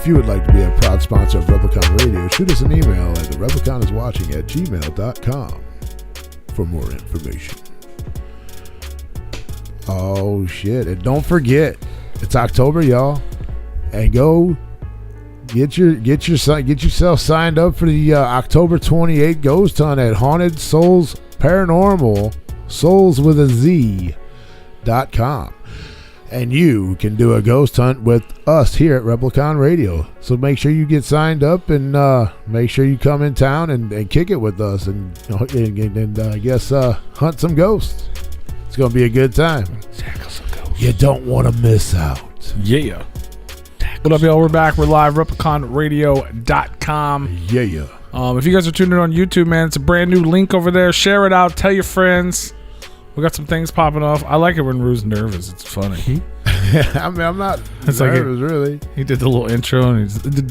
If you would like to be a proud sponsor of Replicon Radio, shoot us an email at therepliconiswatching@gmail.com for more information. Oh shit! And don't forget, it's October, y'all, and go get yourself signed up for the October 28th Ghost Hunt at Haunted Soulz Paranormal, Soulz with a Z.com. And you can do a ghost hunt with us here at Replicon Radio. So make sure you get signed up and make sure you come in town and kick it with us and I guess hunt some ghosts. It's going to be a good time. You don't want to miss out. Yeah. What up, y'all? We're back. We're live. RepliconRadio.com. Yeah. If you guys are tuning in on YouTube, man, it's a brand new link over there. Share it out. Tell your friends. We got some things popping off. I like it when Rue's nervous. It's funny. I mean, I'm not nervous, really. He did the little intro and he's Haunted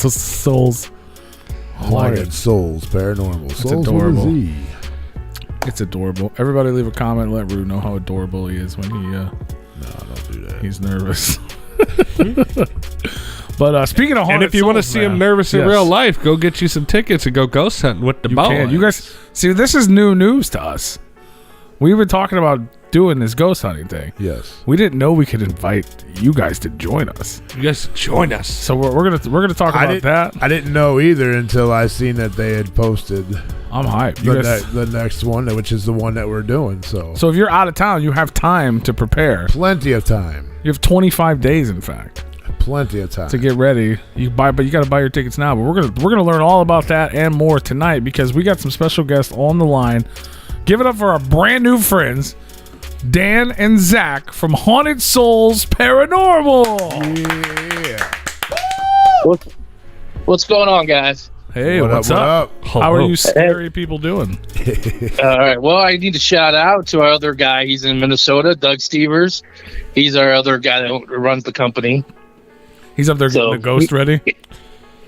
Soulz. Haunted Soulz Paranormal. It's Soulz adorable. with a Z. It's adorable. Everybody leave a comment. Let Rue know how adorable he is when he No, don't do that. he's nervous. But speaking of Haunted and if you want to see him nervous in real life, go get you some tickets and go ghost hunting with the boys. You guys, see, this is new news to us. We were talking about doing this ghost hunting thing. Yes. We didn't know we could invite you guys to join us. You guys join us. So we're gonna talk about that. I didn't know either until I seen that they had posted I'm hyped. the next one, which is the one that we're doing. So if you're out of town, you have time to prepare. plenty of time. You have 25 days, in fact, Plenty of time to get ready. But you got to buy your tickets now. But we're gonna learn all about that and more tonight because we got some special guests on the line. Give it up for our brand new friends, Dan and Zach from Haunted Soulz Paranormal. Yeah. What's going on, guys? Hey, What what's up? How are you scary people doing? All right. Well, I need to shout out to our other guy. He's in Minnesota, Doug Stevers. He's our other guy that runs the company. He's up there getting So, the ghost ready.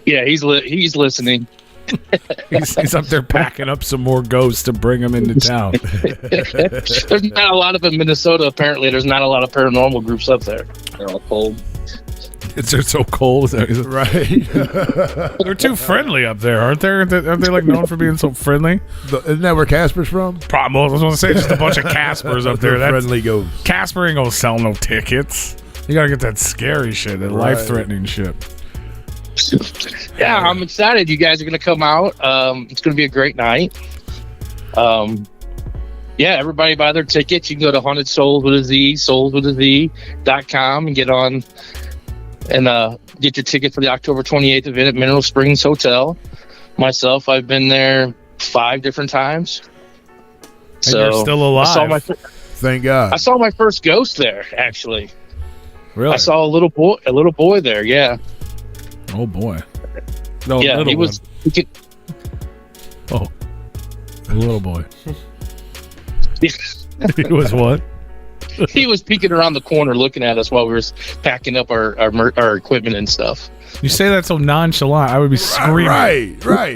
Yeah, he's listening. He's up there packing up some more ghosts to bring them into town. There's not a lot of in Minnesota. Apparently, there's not a lot of paranormal groups up there. They're all cold. It's just so cold. Right. They're too friendly up there, aren't they? Aren't they like known for being so friendly? Isn't that where Casper's from? Probably. I was going to say just a bunch of Caspers up there. That's Friendly ghosts. Casper ain't gonna sell no tickets. You gotta get that scary shit, that Right. life-threatening shit. Yeah, I'm excited. You guys are going to come out. It's going to be a great night. Yeah, everybody buy their tickets. You can go to Haunted Soulz with a Z, soulzwithaz.com and get on and get your ticket for the October 28th event at Mineral Springs Hotel. Myself, I've been there 5 different times. And you're still alive. Thank God. I saw my first ghost there, actually. Really? I saw a little boy there, yeah. Oh boy. No, Yeah, little he was one. Oh, a little boy. He was what? he was peeking around the corner looking at us while we were packing up our equipment and stuff. You say that so nonchalant, I would be screaming. Right.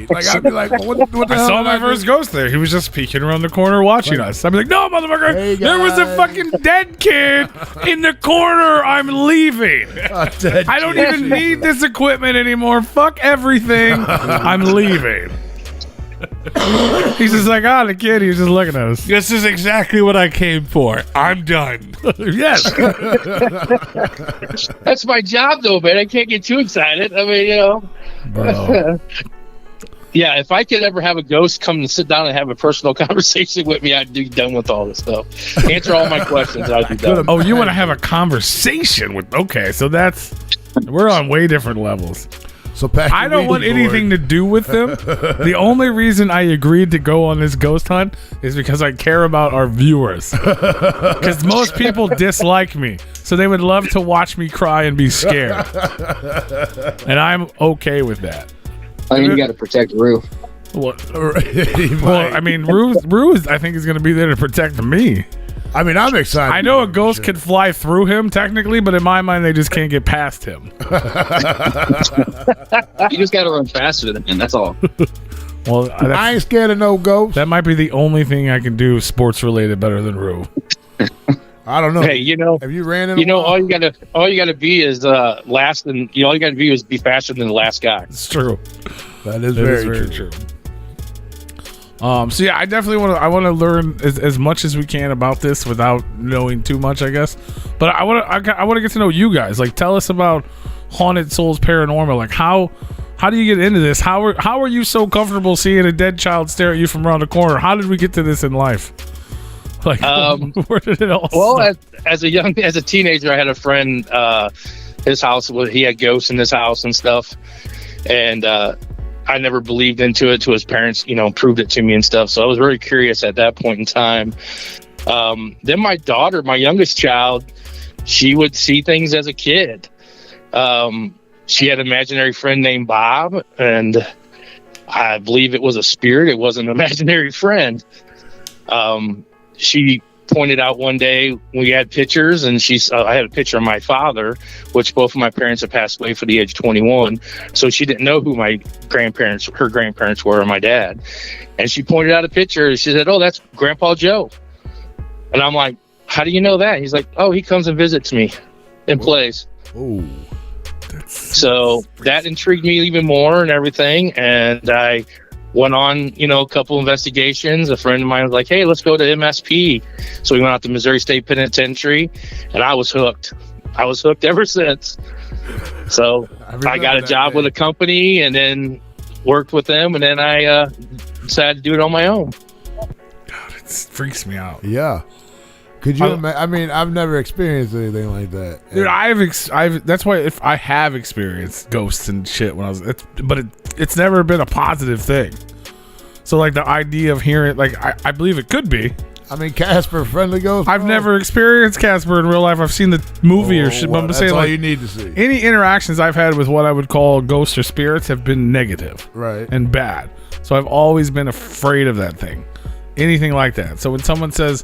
Like I'd be like, what the I hell saw am my I first doing? ghost there. He was just peeking around the corner watching us. I'd be like, no, motherfucker, Hey, there was a guys. fucking dead kid in the corner. I'm leaving. I don't even need this equipment anymore. Fuck everything. I'm leaving. He's just like, the kid. He's just looking at us. This is exactly what I came for. I'm done. Yes. That's my job, though, man. I can't get too excited. I mean, Bro. Yeah, if I could ever have a ghost come and sit down and have a personal conversation with me, I'd be done with all this stuff. Answer all my questions, I'd be done. Oh, you want to have a conversation with... Okay, so we're on way different levels. So pack I don't want anything to do with them. The only reason I agreed to go on this ghost hunt is because I care about our viewers. Because most people dislike me. So they would love to watch me cry and be scared. And I'm okay with that. I mean, you got to protect Rue. Well, I mean, Rue I think is going to be there to protect me. I mean, I'm excited. I know a ghost could fly through him technically, but in my mind, they just can't get past him. You just got to run faster than him, that's all. Well, I ain't scared of no ghosts. that might be the only thing I can do sports related better than Rue. I don't know. Hey, you know, have you ran in? all you gotta be is last, and all you gotta be is be faster than the last guy. It's true. That is very true. So yeah, I definitely want to learn as much as we can about this without knowing too much, I guess. But I want to get to know you guys. Like, tell us about Haunted Soulz Paranormal. Like, how do you get into this? How are you so comfortable seeing a dead child stare at you from around the corner? How did we get to this in life? Like, where did it all start? As a teenager, I had a friend, his house, he had ghosts in his house and stuff. And, I never believed into it till his parents, proved it to me and stuff. So I was very curious at that point in time. Then my daughter, my youngest child, she would see things as a kid. She had an imaginary friend named Bob, and I believe it was a spirit. It wasn't an imaginary friend. She pointed out one day we had pictures, and I had a picture of my father, which both of my parents had passed away for the age of 21. So she didn't know who her grandparents were, or my dad. And she pointed out a picture, and she said, "Oh, that's Grandpa Joe." And I'm like, "How do you know that?" He's like, "Oh, he comes and visits me and plays." Oh. So that intrigued me even more and everything. And I went on, a couple investigations. A friend of mine was like, "Hey, let's go to MSP." So we went out to Missouri State Penitentiary, and I was hooked. I was hooked ever since. So I got a job with a company, and then worked with them, and then I decided to do it on my own. God, it freaks me out. Yeah. Could you imagine? I mean, I've never experienced anything like that. Dude, that's why if I have experienced ghosts and shit when I was, but it's never been a positive thing. So like the idea of hearing, like I believe it could be. I mean, Casper, friendly ghost. I've never experienced Casper in real life. I've seen the movie or shit. But I'm that's saying, all like, you need to see. Any interactions I've had with what I would call ghosts or spirits have been negative, right, and bad. So I've always been afraid of that thing, anything like that. So when someone says,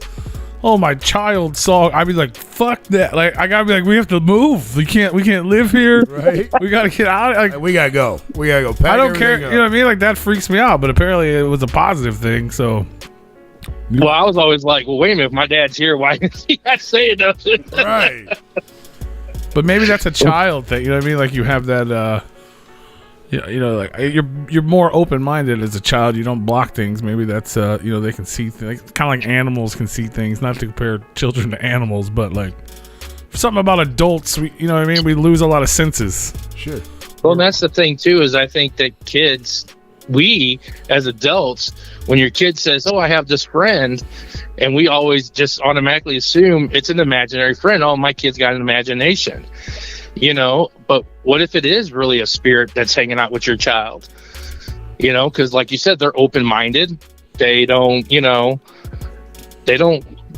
"Oh, my child saw," I'd be like, "Fuck that!" Like, I gotta be like, "We have to move. We can't live here. Right? We gotta get out." Like, we gotta go. Pack I don't care. up. You know what I mean? Like, that freaks me out. But apparently, it was a positive thing. So, well, I was always like, "Well, wait a minute. If my dad's here, why is he not saying nothing?" Right. But maybe that's a child thing. You know what I mean? Like, you have that. Like you're more open-minded as a child. You don't block things. Maybe that's they can see things, kind of like animals can see things. Not to compare children to animals, but like something about adults. We lose a lot of senses. Sure. Well, that's the thing too. Is I think that kids, we as adults, when your kid says, "Oh, I have this friend," and we always just automatically assume it's an imaginary friend. Oh, my kid's got an imagination. But what if it is really a spirit that's hanging out with your child? Because like you said, they're open-minded. They don't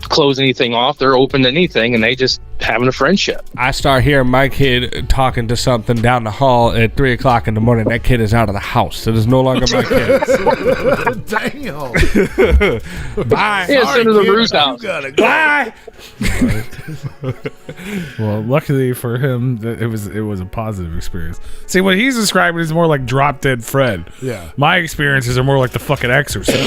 close anything off. They're open to anything, and they just having a friendship. I start hearing my kid talking to something down the hall at 3:00 in the morning. That kid is out of the house. It is no longer my kid. Damn. Bye. Yeah, send to the Bruce house. Bye. Well, luckily for him, that it was a positive experience. See, what he's describing is more like Drop Dead Fred. Yeah. My experiences are more like the fucking Exorcist.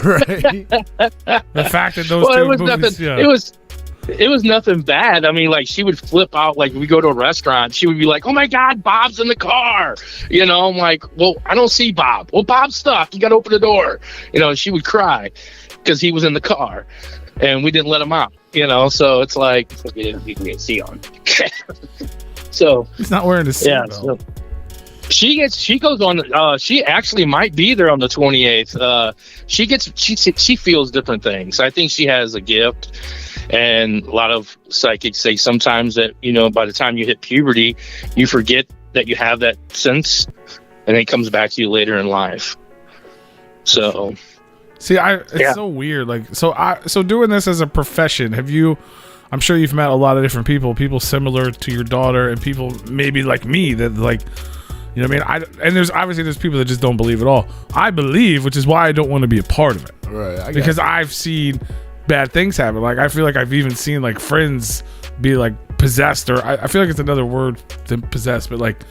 Right. The fact that those Well, two it was movies, nothing. It was nothing bad. I mean, like, she would flip out. Like, we go to a restaurant, she would be like, "Oh my God, Bob's in the car." I'm like, "Well, I don't see Bob." "Well, Bob's stuck. You got to open the door." She would cry because he was in the car, and we didn't let him out. So it's like you didn't see on. So he's not wearing a yeah. seatbelt. So she goes on. She actually might be there on the 28th. She feels different things. I think she has a gift. And a lot of psychics say sometimes that, by the time you hit puberty, you forget that you have that sense, and it comes back to you later in life. So, see, it's so weird. Like, so doing this as a profession, I'm sure you've met a lot of different people similar to your daughter, and people maybe like me that like, what I mean? And there's people that just don't believe at all. I believe, which is why I don't want to be a part of it. Right. Because I've seen bad things happen. Like, I feel like I've even seen like friends be like possessed, or I feel like it's another word than possessed, but like,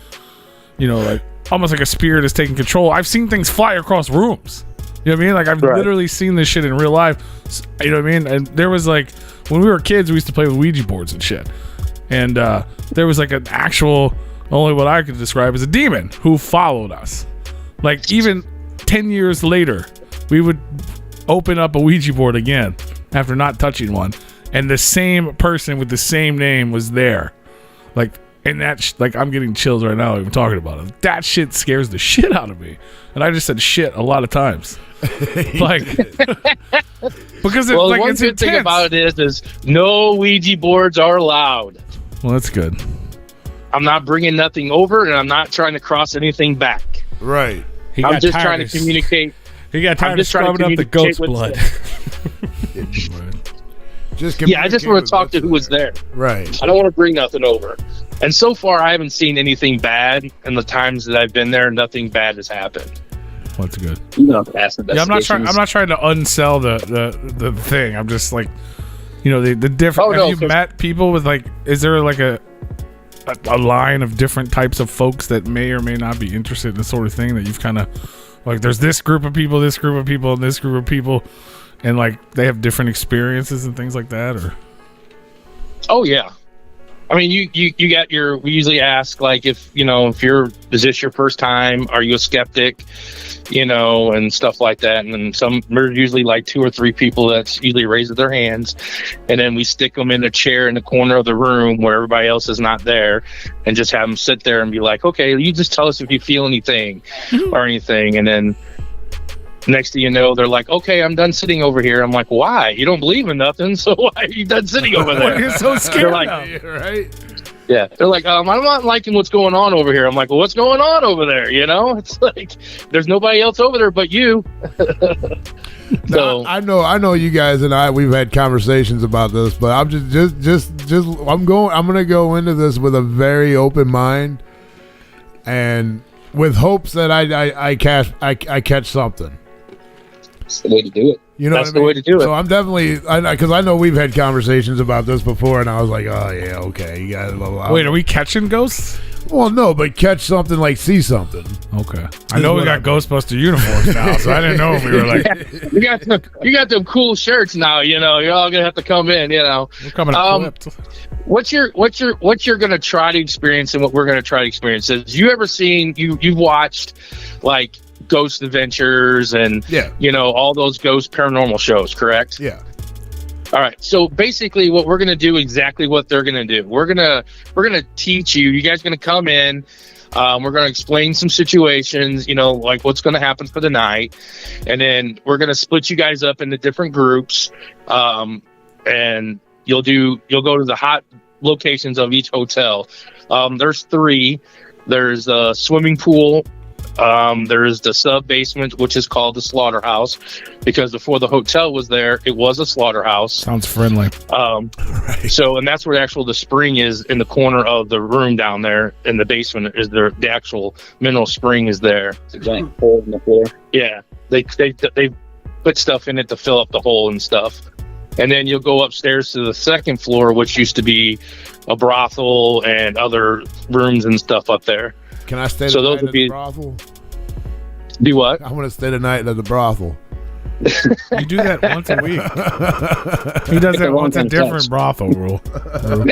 like almost like a spirit is taking control. I've seen things fly across rooms. You know what I mean? Like, I've literally seen this shit in real life. You know what I mean? And there was like, when we were kids, we used to play with Ouija boards and shit. And there was like an actual, only what I could describe as a demon who followed us. Like, even 10 years later, we would open up a Ouija board again after not touching one. And the same person with the same name was there. Like, and that, like, I'm getting chills right now even talking about it. That shit scares the shit out of me. And I just said shit a lot of times. Like, because it's like, one it's good thing intense. about it is no Ouija boards are allowed. Well, that's good. I'm not bringing nothing over, and I'm not trying to cross anything back. Right. I'm just trying to communicate. He got tired of scrubbing up the goat's blood. I just want to talk to who was there. Right. I don't want to bring nothing over. And so far, I haven't seen anything bad. In the times that I've been there, nothing bad has happened. Well, that's good. Yeah, I'm not trying to unsell the thing. I'm just like, you know, the different. Have you met people with, like? Is there like a line of different types of folks that may or may not be interested in this sort of thing that you've kind of like? There's this group of people, and this group of people, and like they have different experiences and things like that, or. Oh yeah. I mean, you got we usually ask, like, is this your first time? Are you a skeptic? And stuff like that. And then there's usually like 2 or 3 people that's usually raises their hands. And then we stick them in a chair in the corner of the room where everybody else is not there and just have them sit there and be like, okay, you just tell us if you feel anything or anything. And then next thing you know, they're like, okay, I'm done sitting over here. I'm like, why? You don't believe in nothing, so why are you done sitting over there? You're so scared like, now. Right? Yeah. They're like, I'm not liking what's going on over here. I'm like, well, what's going on over there? It's like, there's nobody else over there but you. So I know you guys and we've had conversations about this, but I'm I'm going to go into this with a very open mind and with hopes that I catch something. That's the way to do it. You know, that's the way to do it. So I'm definitely, because I know we've had conversations about this before, and I was like, oh yeah, okay, you got blah, blah, blah. Wait, are we catching ghosts? Well, no, but catch something, like see something. Okay, I know we got Ghostbuster uniforms now, so I didn't know if we were like. You got them cool shirts now. You're all gonna have to come in. We're coming equipped. What you're gonna try to experience, and what we're gonna try to experience is, you ever seen you've watched like Ghost Adventures and all those ghost paranormal shows, correct? Yeah. All right. So basically what we're going to do exactly what they're going to do. We're going to teach you. You guys are going to come in. We're going to explain some situations, like what's going to happen for the night. And then we're going to split you guys up into different groups. And you'll go to the hot locations of each hotel. There's 3. There's a swimming pool. There's the sub basement, which is called the slaughterhouse, because before the hotel was there, it was a slaughterhouse. Sounds friendly. Right. So, and that's where the spring is, in the corner of the room down there in the basement. Is the actual mineral spring is there? It's a giant hole in the floor. Yeah, they put stuff in it to fill up the hole and stuff. And then you'll go upstairs to the second floor, which used to be a brothel and other rooms and stuff up there. Can I stay the night at the brothel? Do what? I want to stay the night at the brothel. You do that once a week. He does that once a different brothel rule.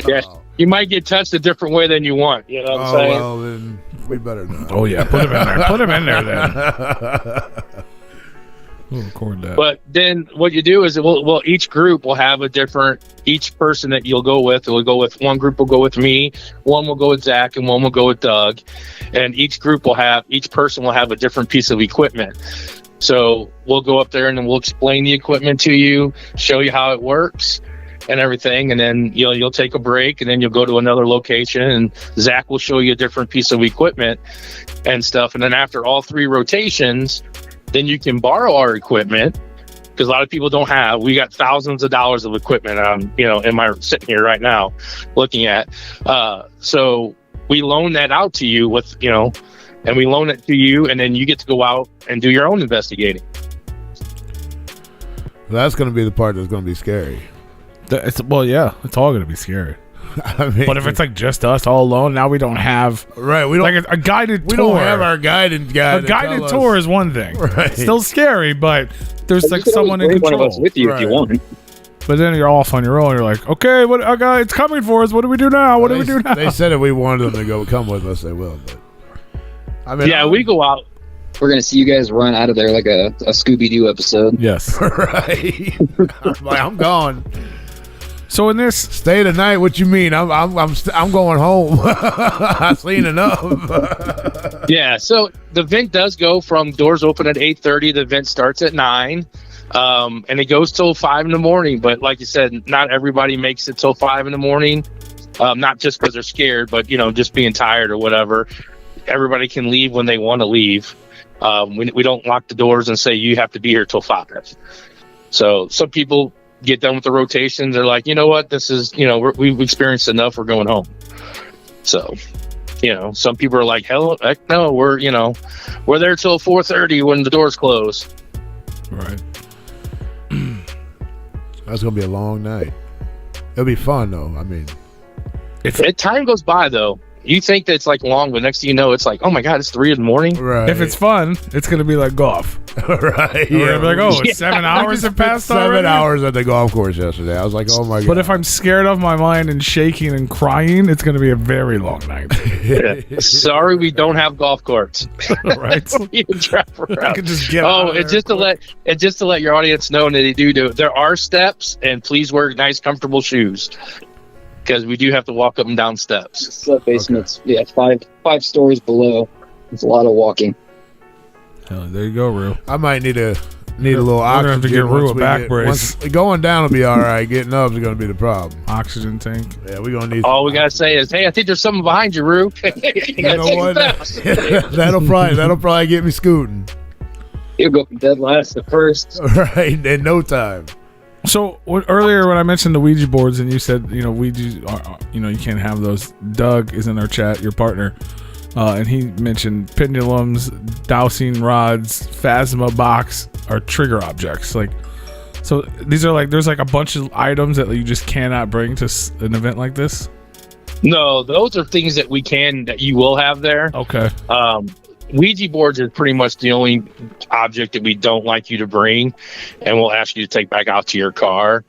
Yeah, you might get touched a different way than you want. You know what I'm saying? Well, then we better not. Oh yeah, put him in there. Put him in there then. We'll record that. But then what you do is, each group will have each person that you'll go with. Will go with one group will go with me, one will go with Zach, and one will go with Doug. And each person will have a different piece of equipment. So we'll go up there and then we'll explain the equipment to you, show you how it works and everything. And then you'll take a break, and then you'll go to another location, and Zach will show you a different piece of equipment and stuff. And then after all 3 rotations, then you can borrow our equipment, because a lot of people don't have. We got thousands of dollars of equipment, sitting here right now looking at. So we loan that out to you and we loan it to you, and then you get to go out and do your own investigating. That's going to be the part that's going to be scary. It's all going to be scary. I mean, But if it's like just us all alone, now we don't have right, we don't like a guided we tour. don't have our guided guy. A guided tour is one thing. Right. It's still scary, but there's like You can always someone in bring one control. of us with you if you Right. want. But then you're off on your own. You're like, okay, what? Okay, it's coming for us. What do we do now? What do we do now? They said if we wanted them to come with us, they will. But I mean, Yeah, we go out. We're gonna see you guys run out of there like a Scooby-Doo episode. Yes. right. I'm gone. So in this, Stay the night. What you mean? I'm going home. I've seen enough. Yeah, so the event does go from doors open at 8:30. The event starts at 9, and it goes till 5 in the morning. But like you said, not everybody makes it till 5 in the morning. Not just because they're scared, but just being tired or whatever. Everybody can leave when they want to leave. We don't lock the doors and say you have to be here till 5. So some people get done with the rotations. They're like, you know what, this is we've experienced enough. We're going home. So. Some people are like, heck no, we're there till 4:30 when the doors close. right? That's gonna be a long night. It'll be fun though. I mean, Time goes by though. You think that it's like long, but next thing you know, it's like, oh my god, it's 3 in the morning. right? If it's fun, it's gonna be like golf. right, We're gonna be like, oh, Yeah. it's 7 hours have passed 7 already. hours at the golf course yesterday. I was like, oh my god. But if I'm scared of my mind and shaking and crying, it's gonna be a very long night. Yeah. Sorry, we don't have golf carts. Right? You can drive I around. could just get out of And there just to let your audience know that they do. There are steps, and please wear nice, comfortable shoes because we do have to walk up and down steps. Sub basement's five stories below. It's a lot of walking. Hell, there you go, Rue. I might need a little We're oxygen. gonna have to get Rue a once we back brace. Going down will be all right. Getting up is gonna be the problem. Oxygen tank. Yeah, we're gonna need. All we gotta say is, hey, I think there's someone behind you, Rue. You know what? that'll probably get me scooting. You'll go from dead last to first. Right in no time. So earlier when I mentioned the Ouija boards and you said Ouija are, you can't have those. Doug is in our chat, your partner, and he mentioned pendulums, dowsing rods, phasma box are trigger objects. Like, so these are like there's like a bunch of items that you just cannot bring to an event like this. No, those are things that you will have there. Okay. Ouija boards is pretty much the only object that we don't like you to bring, and we'll ask you to take back out to your car.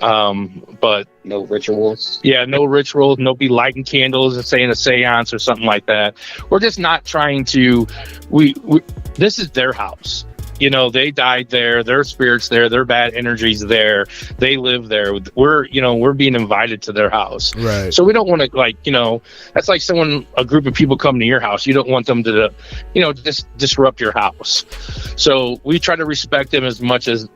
But No rituals. yeah, no rituals, no be lighting candles and saying a seance or something like that. We're just not trying to. This is their house. They died there. Their spirits there. Their bad energies there. They live there. We're being invited to their house. Right. So we don't want to that's like a group of people come to your house. You don't want them to, just disrupt your house. So we try to respect them as much as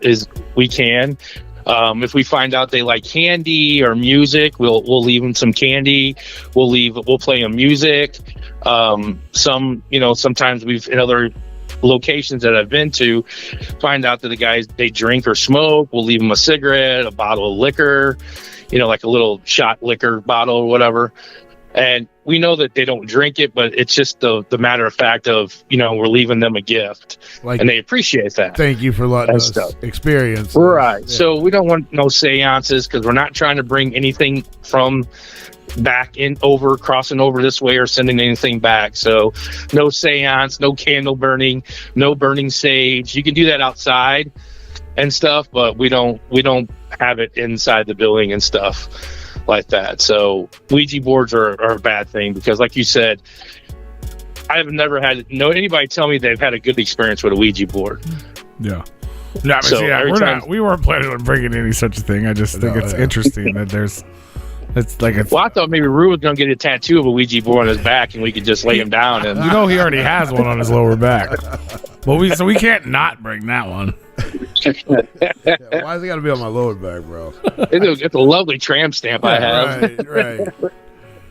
we can. If we find out they like candy or music, we'll leave them some candy. We'll play them music. Sometimes in other locations that I've been to, find out that the guys, they drink or smoke. We'll leave them a cigarette, a bottle of liquor, like a little shot liquor bottle or whatever. And we know that they don't drink it, but it's just the matter of fact of, we're leaving them a gift, and they appreciate that. Thank you for letting us stuff. experience. Right. Yeah. So we don't want no seances because we're not trying to bring anything from crossing over this way or sending anything back. So no seance, no candle burning, no burning sage. You can do that outside and stuff, but we don't have it inside the building and stuff like that. So Ouija boards are a bad thing because, like you said, I have never had anybody tell me they've had a good experience with a Ouija board. Yeah. No, So every time- we weren't planning on bringing any such a thing. I just think it's interesting that Well, I thought maybe Rue was going to get a tattoo of a Ouija board on his back and we could just lay him down. And he already has one on his lower back. But we can't not bring that one. Yeah, why is it got to be on my lower back, bro? it's a lovely tramp stamp I have. Right.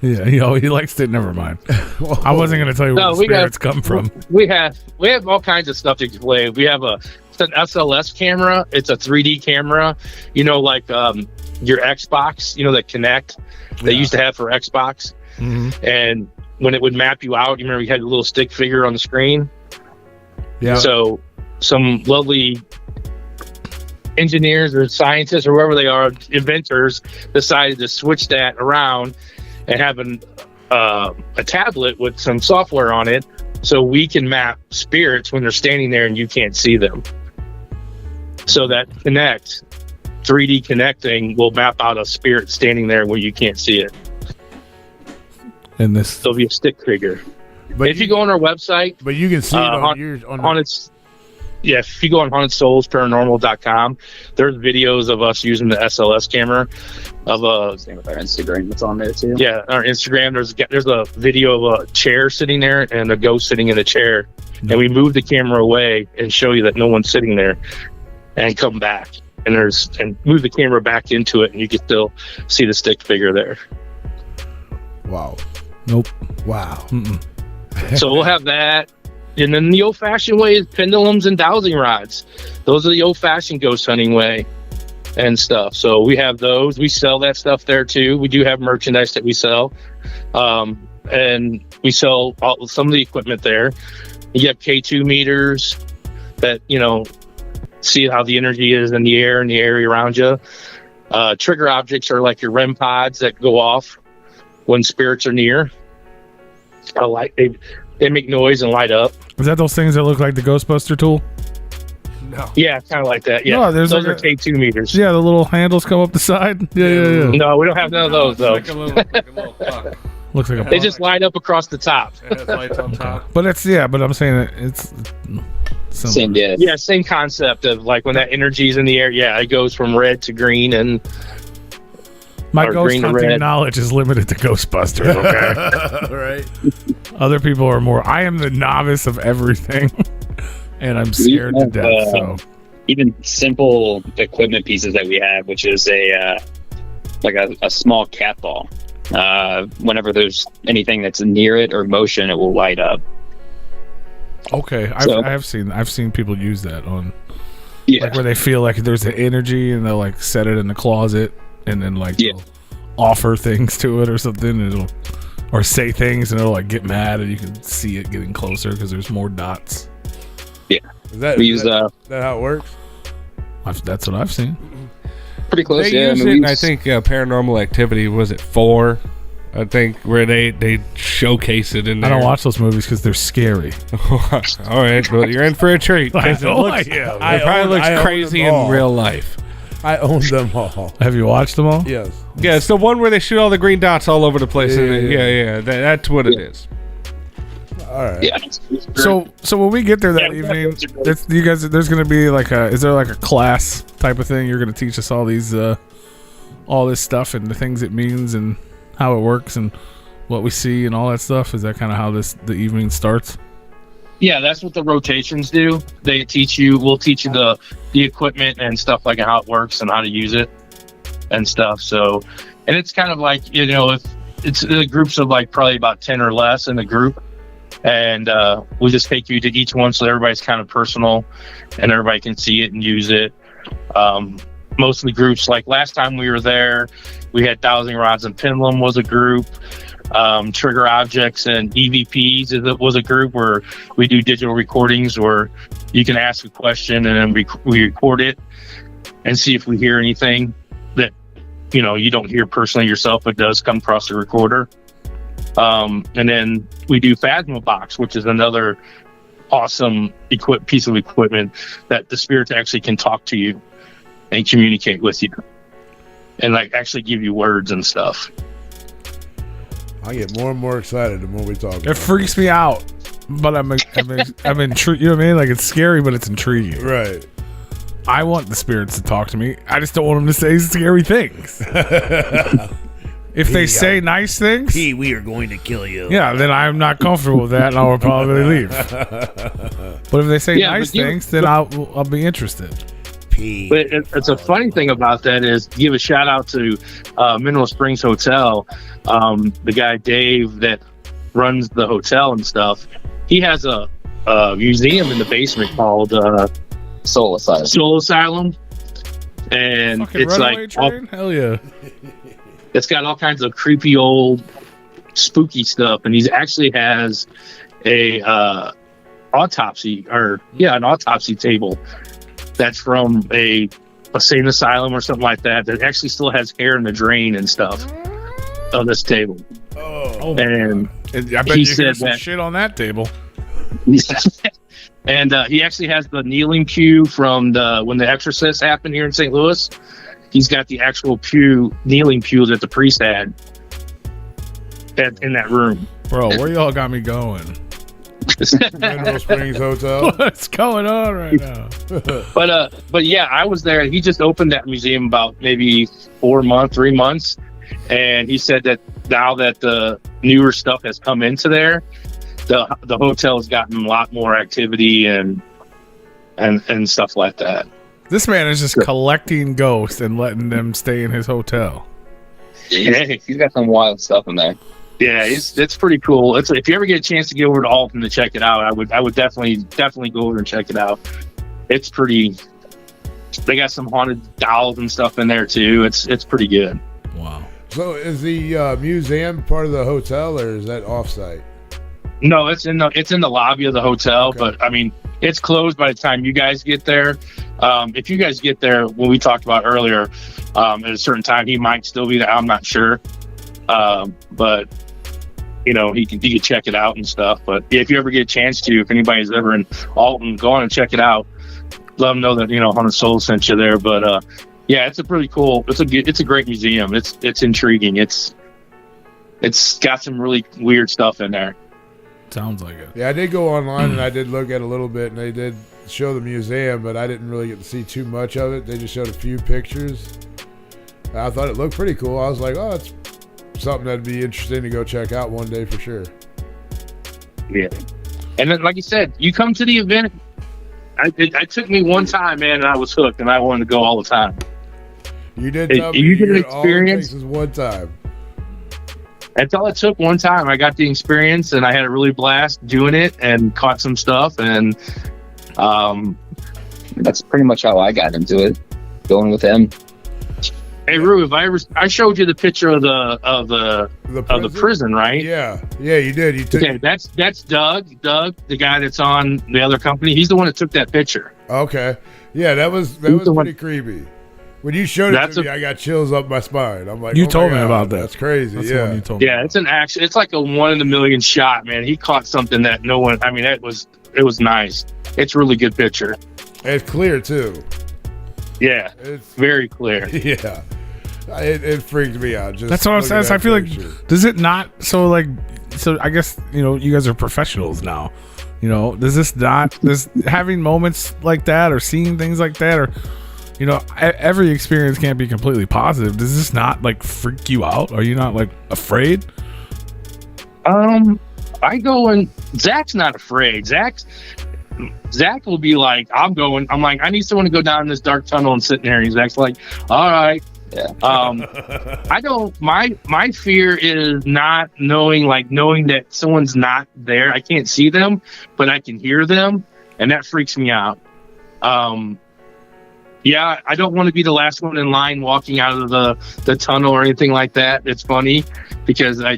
Yeah, he likes it. Never mind. I wasn't going to tell you where the spirits come from. We have all kinds of stuff to play. We have it's an SLS camera. It's a 3D camera. Like your Xbox. That Kinect they used to have for Xbox. Mm-hmm. And when it would map you out, you remember you had a little stick figure on the screen. Yeah. So some lovely engineers or scientists or whoever they are, inventors, decided to switch that around and have a tablet with some software on it, so we can map spirits when they're standing there and you can't see them. So that 3D connecting will map out a spirit standing there where you can't see it. And this, It'll be a stick figure. But If you go on our website, but you can see it on if you go on hauntedsoulsparanormal.com, there's videos of us using the SLS camera of Same with our Instagram. It's on there too. our Instagram. There's a video of a chair sitting there and a ghost sitting in a chair, and we move the camera away and show you that no one's sitting there, and come back and move the camera back into it, and you can still see the stick figure there. Wow. nope. Wow. Mm-mm. So we'll have that. And then the old-fashioned way is pendulums and dowsing rods. Those are the old-fashioned ghost hunting way and stuff. So we have those. We sell that stuff there too. We do have merchandise that we sell. And we sell some of the equipment there. You have K2 meters that, see how the energy is in the air and the area around you. Trigger objects are like your REM pods that go off when spirits are near. They make noise and light up. Is that those things that look like the Ghostbuster tool? No. Yeah, kind of like that. Yeah, No, there's those like are K2 meters. Yeah, the little handles come up the side. Yeah. No, we don't have none of those though. Like a little puck. Looks like a. They just light up across the top. It has lights on top. But but I'm saying that it's similar. Same, yeah. Yeah, same concept of like when that energy is in the air. Yeah, it goes from red to green, and My or ghost green to hunting red. knowledge is limited to Ghostbusters. Okay. Right. Other people are more. I am the novice of everything, and I'm scared to death. So Even simple equipment pieces that we have, which is a small cat ball. Whenever there's anything that's near it or motion, it will light up. okay, So- I've seen people use that on Yeah. like where they feel like there's an energy and they'll like set it in the closet and then like Yeah. they'll offer things to it or something, and or say things and it'll like get mad and you can see it getting closer because there's more dots. Is that, We use that how it works? That's what I've seen. pretty close. They Yeah, use I mean, it, we and I use- think Paranormal Activity, was it 4? I think where they showcase it in I there. don't watch those movies because they're scary. All right, well, you're in for a treat. 'cause it know looks, I am. it probably I looks own crazy them all. in real life. I own them all. Have you watched them all? Yes. Yeah, it's the one where they shoot all the green dots all over the place. Yeah. That's what it is. All right. yeah. So when we get there that Yeah, evening, that's you guys, there's gonna be is there like a class type of thing? You're gonna teach us all this stuff and the things it means and how it works and what we see and all that stuff. Is that kind of how the evening starts? Yeah, that's what the rotations do. We'll teach you the equipment and stuff, like how it works and how to use it and stuff. So, and it's kind of like, if it's groups of like probably about 10 or less in the group, and we just take you to each one so everybody's kind of personal and everybody can see it and use it. Mostly groups, like last time we were there, we had dowsing rods and pendulum was a group. Trigger objects and EVPs was a group where we do digital recordings where you can ask a question and then we record it and see if we hear anything that you don't hear personally yourself, but does come across the recorder. And then we do Phasma Box, which is another awesome piece of equipment that the spirits actually can talk to you and communicate with you and like actually give you words and stuff. I get more and more excited the more we talk. It freaks me out, but I'm intrigued. You know what I mean? Like it's scary, but it's intriguing. Right. I want the spirits to talk to me. I just don't want them to say scary things. If they say nice things, we are going to kill you. yeah, then I'm not comfortable with that, and I will probably leave. But if they say Yeah, nice but you- things, then I'll be interested. But it's a funny thing about that is give a shout out to Mineral Springs Hotel. The guy Dave that runs the hotel and stuff. He has a museum in the basement called Soul Asylum. Soul Asylum, and Fucking it's runaway like train? Hell yeah. it's got all kinds of creepy old spooky stuff, and he actually has an autopsy table that's from a sane asylum or something like that actually still has hair in the drain and stuff on this table. Oh, And I bet he you said hear some that- shit on that table. And he actually has the kneeling pew from when The Exorcist happened here in St. Louis. He's got the actual kneeling pew that the priest had in that room. Bro, where y'all got me going? Mineral Springs Hotel. What's going on right now? But yeah, I was there. He just opened that museum about maybe 3 months, and he said that now that the newer stuff has come into there, the hotel has gotten a lot more activity and stuff like that. This man is just collecting ghosts and letting them stay in his hotel. Hey, He's got some wild stuff in there. yeah, it's pretty cool. If you ever get a chance to get over to Alton to check it out, I would definitely go over and check it out. It's pretty. They got some haunted dolls and stuff in there too. It's pretty good. Wow. So is the museum part of the hotel, or is that offsite? No, it's in the lobby of the hotel, Okay. but I mean, it's closed by the time you guys get there. If you guys get there, when we talked about earlier, at a certain time, he might still be there. I'm not sure, but you know, he can check it out and stuff. But if you ever get a chance to, if anybody's ever in Alton, go on and check it out. Let them know that Haunted Soul sent you there. But yeah, it's a pretty cool. It's a great museum. It's intriguing. It's got some really weird stuff in there. Sounds like it. Yeah, I did go online and I did look at a little bit, and they did show the museum, but I didn't really get to see too much of it. They just showed a few pictures. I thought it looked pretty cool. I was like, oh, it's something that'd be interesting to go check out one day for sure. Yeah. And then, like you said, you come to the event. It took me one time, man, and I was hooked, and I wanted to go all the time. You did Hey, tell me you get an all it experience? takes is one time. That's all it took, one time. I got the experience, and I had a really blast doing it, and caught some stuff, and That's pretty much how I got into it, going with him. hey, Rue, I showed you the picture of the prison, right? Yeah, you did. You took. Okay, that's Doug, the guy that's on the other company. He's the one that took that picture. Okay, yeah, that was the one- pretty creepy. When you showed it to me, I got chills up my spine. I'm like, You oh my told me God, about that. That's crazy. That's the one Yeah, you told me. Yeah, it's an action. It's like a 1 in a million shot, man. He caught something that no one. I mean, it was nice. It's a really good picture. it's clear too. Yeah, It's very clear. yeah. It freaked me out. Just That's what I'm looking saying. at So I that feel like, picture. does it not? So I guess you guys are professionals now. Does this not? Does having moments like that or seeing things like that or every experience can't be completely positive. Does this not freak you out? Are you not afraid? I go and Zach's not afraid. Zach will be like, I'm like, I need someone to go down this dark tunnel and sit in there. And Zach's like, all right. Yeah. I don't. My fear is not knowing that someone's not there. I can't see them, but I can hear them, and that freaks me out. Yeah, I don't want to be the last one in line walking out of the tunnel or anything like that. It's funny because I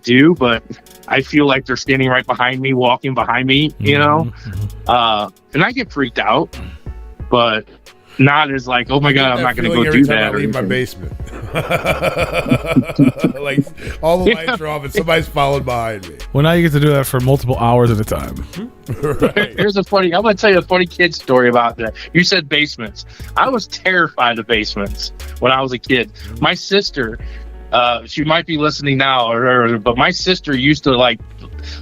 do, but I feel like they're standing right behind me, walking behind me, and I get freaked out, but not as like, oh my God, I'm not going to go do that. I leave my basement. Like all the lights are off and somebody's following behind me. Well, now you get to do that for multiple hours at a time. Right. I'm going to tell you a funny kid story about that. You said basements. I was terrified of basements when I was a kid. My sister, she might be listening now, but my sister used to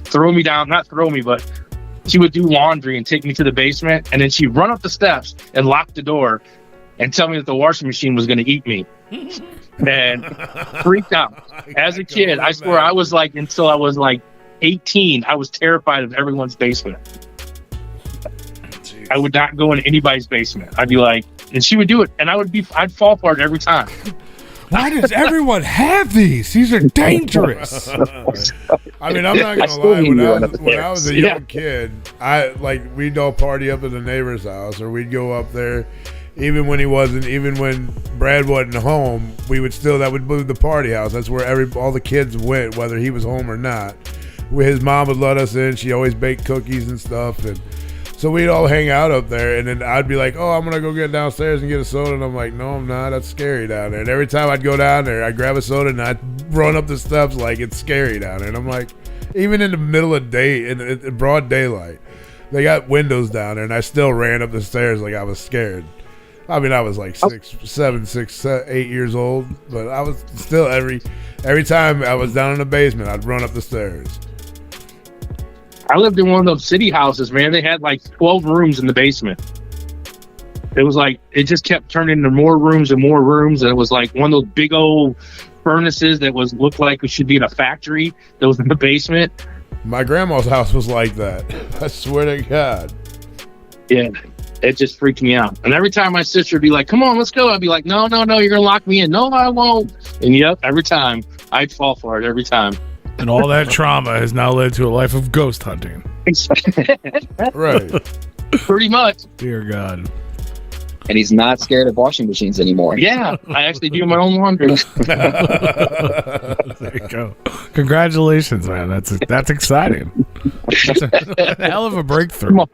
throw me down, not throw me, but she would do laundry and take me to the basement, and then she'd run up the steps and lock the door and tell me that the washing machine was going to eat me. And freaked out. As a kid, I swear I was until I was 18, I was terrified of everyone's basement. I would not go in anybody's basement. I'd be like, and she would do it, and I'd fall apart every time. Why does everyone have these? These are dangerous. I mean, I'm not gonna still lie. need When one upstairs. I was a young kid, we'd all party up at the neighbor's house, or we'd go up there. Even when Brad wasn't home, that would move the party house. That's where all the kids went, whether he was home or not. His mom would let us in. She always baked cookies and stuff, and So we'd all hang out up there, and then I'd be like, oh, I'm going to go get downstairs and get a soda. And I'm like, no, I'm not. That's scary down there. And every time I'd go down there, I'd grab a soda, and I'd run up the steps like it's scary down there. And I'm like, even in the middle of day, in broad daylight, they got windows down there, and I still ran up the stairs like I was scared. I mean, I was like 8 years old, but I was still every time I was down in the basement, I'd run up the stairs. I lived in one of those city houses, man. They had like 12 rooms in the basement. It was like, it just kept turning into more rooms and more rooms. And it was like one of those big old furnaces that looked like it should be in a factory that was in the basement. My grandma's house was like that. I swear to God. Yeah, it just freaked me out. And every time my sister would be like, come on, let's go. I'd be like, no, you're going to lock me in. No, I won't. And yep, every time I'd fall for it every time. And all that trauma has now led to a life of ghost hunting. Right. Pretty much. Dear God. And he's not scared of washing machines anymore. Yeah, I actually do my own laundry. There you go. Congratulations, man. That's exciting. That's a hell of a breakthrough.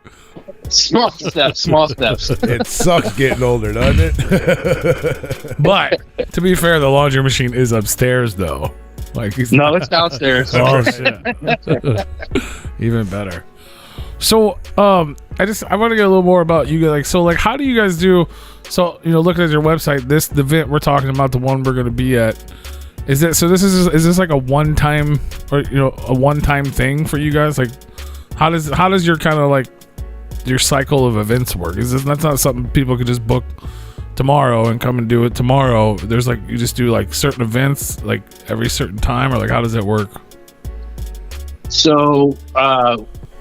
Small steps. It sucks getting older, doesn't it? But to be fair, the laundry machine is upstairs, though. Like No, it's downstairs. Oh shit! Even better. So, I want to get a little more about you guys. Like, so, like, how do you guys do? So, looking at your website, the event we're talking about, the one we're going to be at, is this like a one time or a one time thing for you guys? Like, how does your kind of like your cycle of events work? That's not something people could just book tomorrow and come and do it tomorrow? There's like, you just do like certain events like every certain time, or like how does that work? So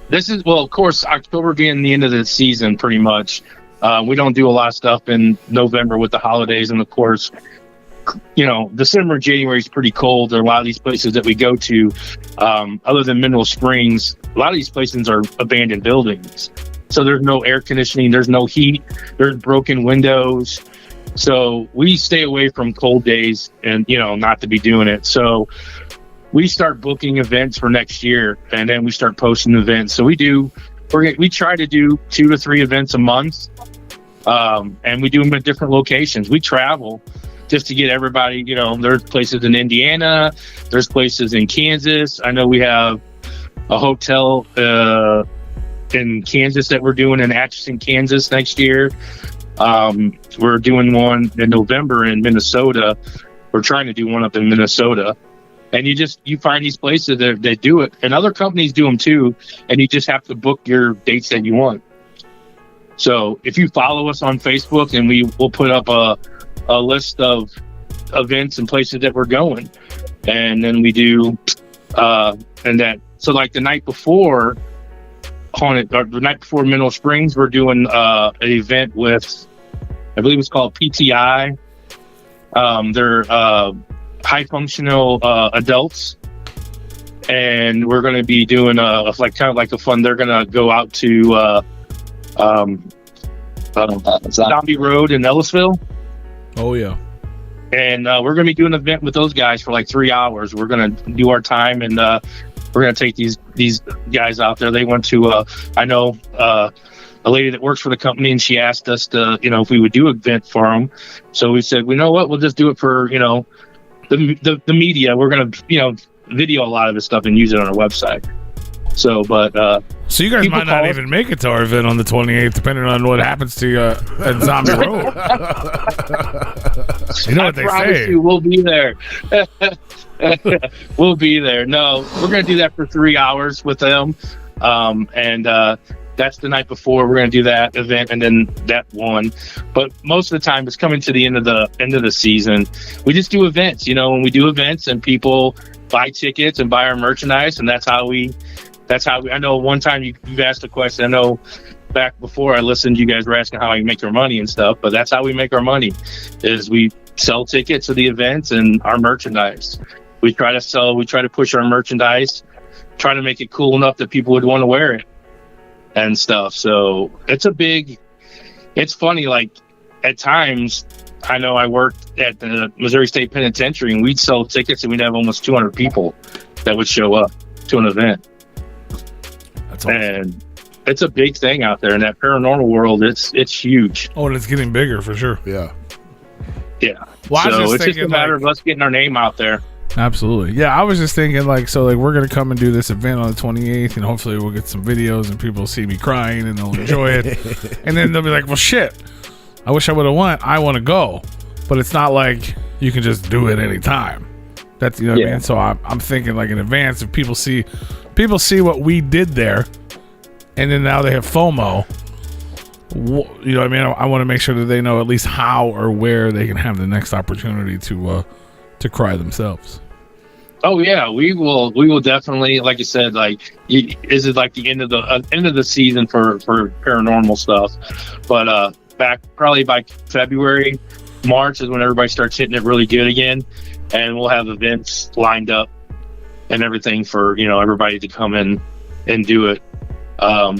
this is, well, of course, October being the end of the season, pretty much. We don't do a lot of stuff in November with the holidays, and of course, December and January is pretty cold. There are a lot of these places that we go to, other than Mineral Springs, a lot of these places are abandoned buildings. So there's no air conditioning, there's no heat, there's broken windows. So we stay away from cold days and, not to be doing it. So we start booking events for next year, and then we start posting events. So we try to do 2 to 3 events a month. And we do them at different locations. We travel just to get everybody, there's places in Indiana, there's places in Kansas. I know we have a hotel, in Kansas that we're doing in Atchison, Kansas next year. We're doing one in November in Minnesota. We're trying to do one up in Minnesota. And you find these places that do it, and other companies do them too. And you just have to book your dates that you want. So if you follow us on Facebook, and we'll put up a list of events and places that we're going. And then we do, so like the night before, the night before Mineral Springs, we're doing an event with, I believe it's called PTI. They're high functional adults, and we're going to be doing a fun. They're going to go out to Zombie Road in Ellisville. Oh yeah. And we're going to be doing an event with those guys for like 3 hours. We're going to do our time, and we're going to take these guys out there. They went to, I know a lady that works for the company, and she asked us to, if we would do an event for them. So we said, you know what, we'll just do it for, the media. We're going to, video a lot of this stuff and use it on our website. So, so you guys might not even make it to our event on the 28th, depending on what happens to you at Zombie Road. You know what they say. You, we'll be there. We'll be there. No, we're going to do that for 3 hours with them. And that's the night before. We're going to do that event, and then that one. But most of the time, it's coming to the end of the season. We just do events. When we do events, and people buy tickets and buy our merchandise, and that's how we. I know one time you've asked a question. I know back before I listened, you guys were asking how we make our money and stuff, but that's how we make our money, is we sell tickets to the events and our merchandise. We try to push our merchandise, try to make it cool enough that people would want to wear it and stuff. So it's funny. Like at times, I know I worked at the Missouri State Penitentiary, and we'd sell tickets, and we'd have almost 200 people that would show up to an event. That's awesome. And it's a big thing out there in that paranormal world. It's huge. Oh, and it's getting bigger for sure. Yeah. Yeah. Well, I was so just it's just a thinking, matter like- of us getting our name out there. Absolutely. Yeah, I was just thinking like, so like we're going to come and do this event on the 28th and hopefully we'll get some videos and people will see me crying and they'll enjoy it. And then they'll be like, well, shit, I wish I would have went. I want to go. But it's not like you can just do it anytime. That's, you know what I mean? So I'm thinking like in advance, if people see what we did there and then now they have FOMO, you know what I mean? I want to make sure that they know at least how or where they can have the next opportunity to cry themselves. Oh yeah, we will definitely, like you said, like is it like the end of the season for paranormal stuff, but back probably by February, March is when everybody starts hitting it really good again, and we'll have events lined up and everything for everybody to come in and do it. I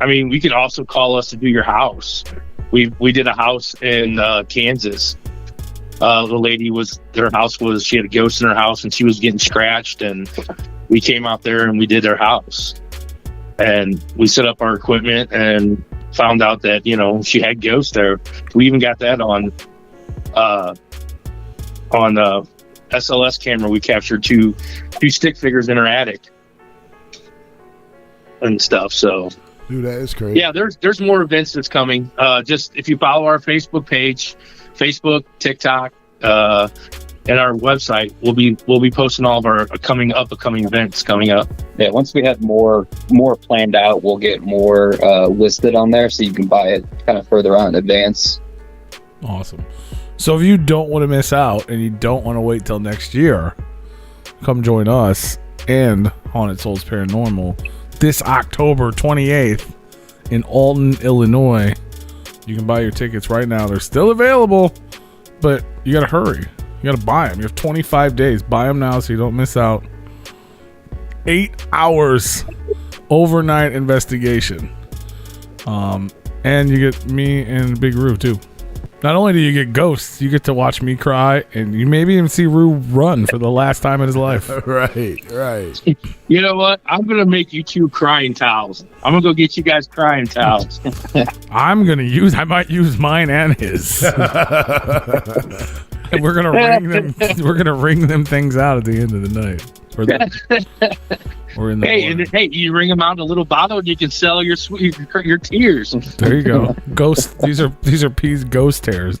mean, we can also call us to do your house. We did a house in Kansas. The lady she had a ghost in her house and she was getting scratched, and we came out there and we did their house and we set up our equipment and found out that she had ghosts there. We even got that on SLS camera. We captured two stick figures in her attic and stuff. So Dude, that is crazy. yeah, there's more events that's coming. Just if you follow our Facebook page, Facebook, TikTok, and our website, we'll be posting all of our upcoming events coming up. Yeah, once we have more planned out, we'll get more listed on there, so you can buy it kind of further on in advance. Awesome. So if you don't want to miss out and you don't want to wait till next year, come join us and Haunted Soulz Paranormal this October 28th in Alton, Illinois. You can buy your tickets right now. They're still available, but you got to hurry. You got to buy them. You have 25 days. Buy them now so you don't miss out. 8 hours overnight investigation. And you get me and Big Roo too. Not only do you get ghosts, you get to watch me cry, and you maybe even see Roo run for the last time in his life. Right. You know what? I'm gonna make you two crying towels. I'm gonna go get you guys crying towels. I might use mine and his. And we're gonna wring them things out at the end of the night. Or in the morning. Hey, you ring them out in a little bottle and you can sell your tears. There you go. Ghost. These are P's ghost tears.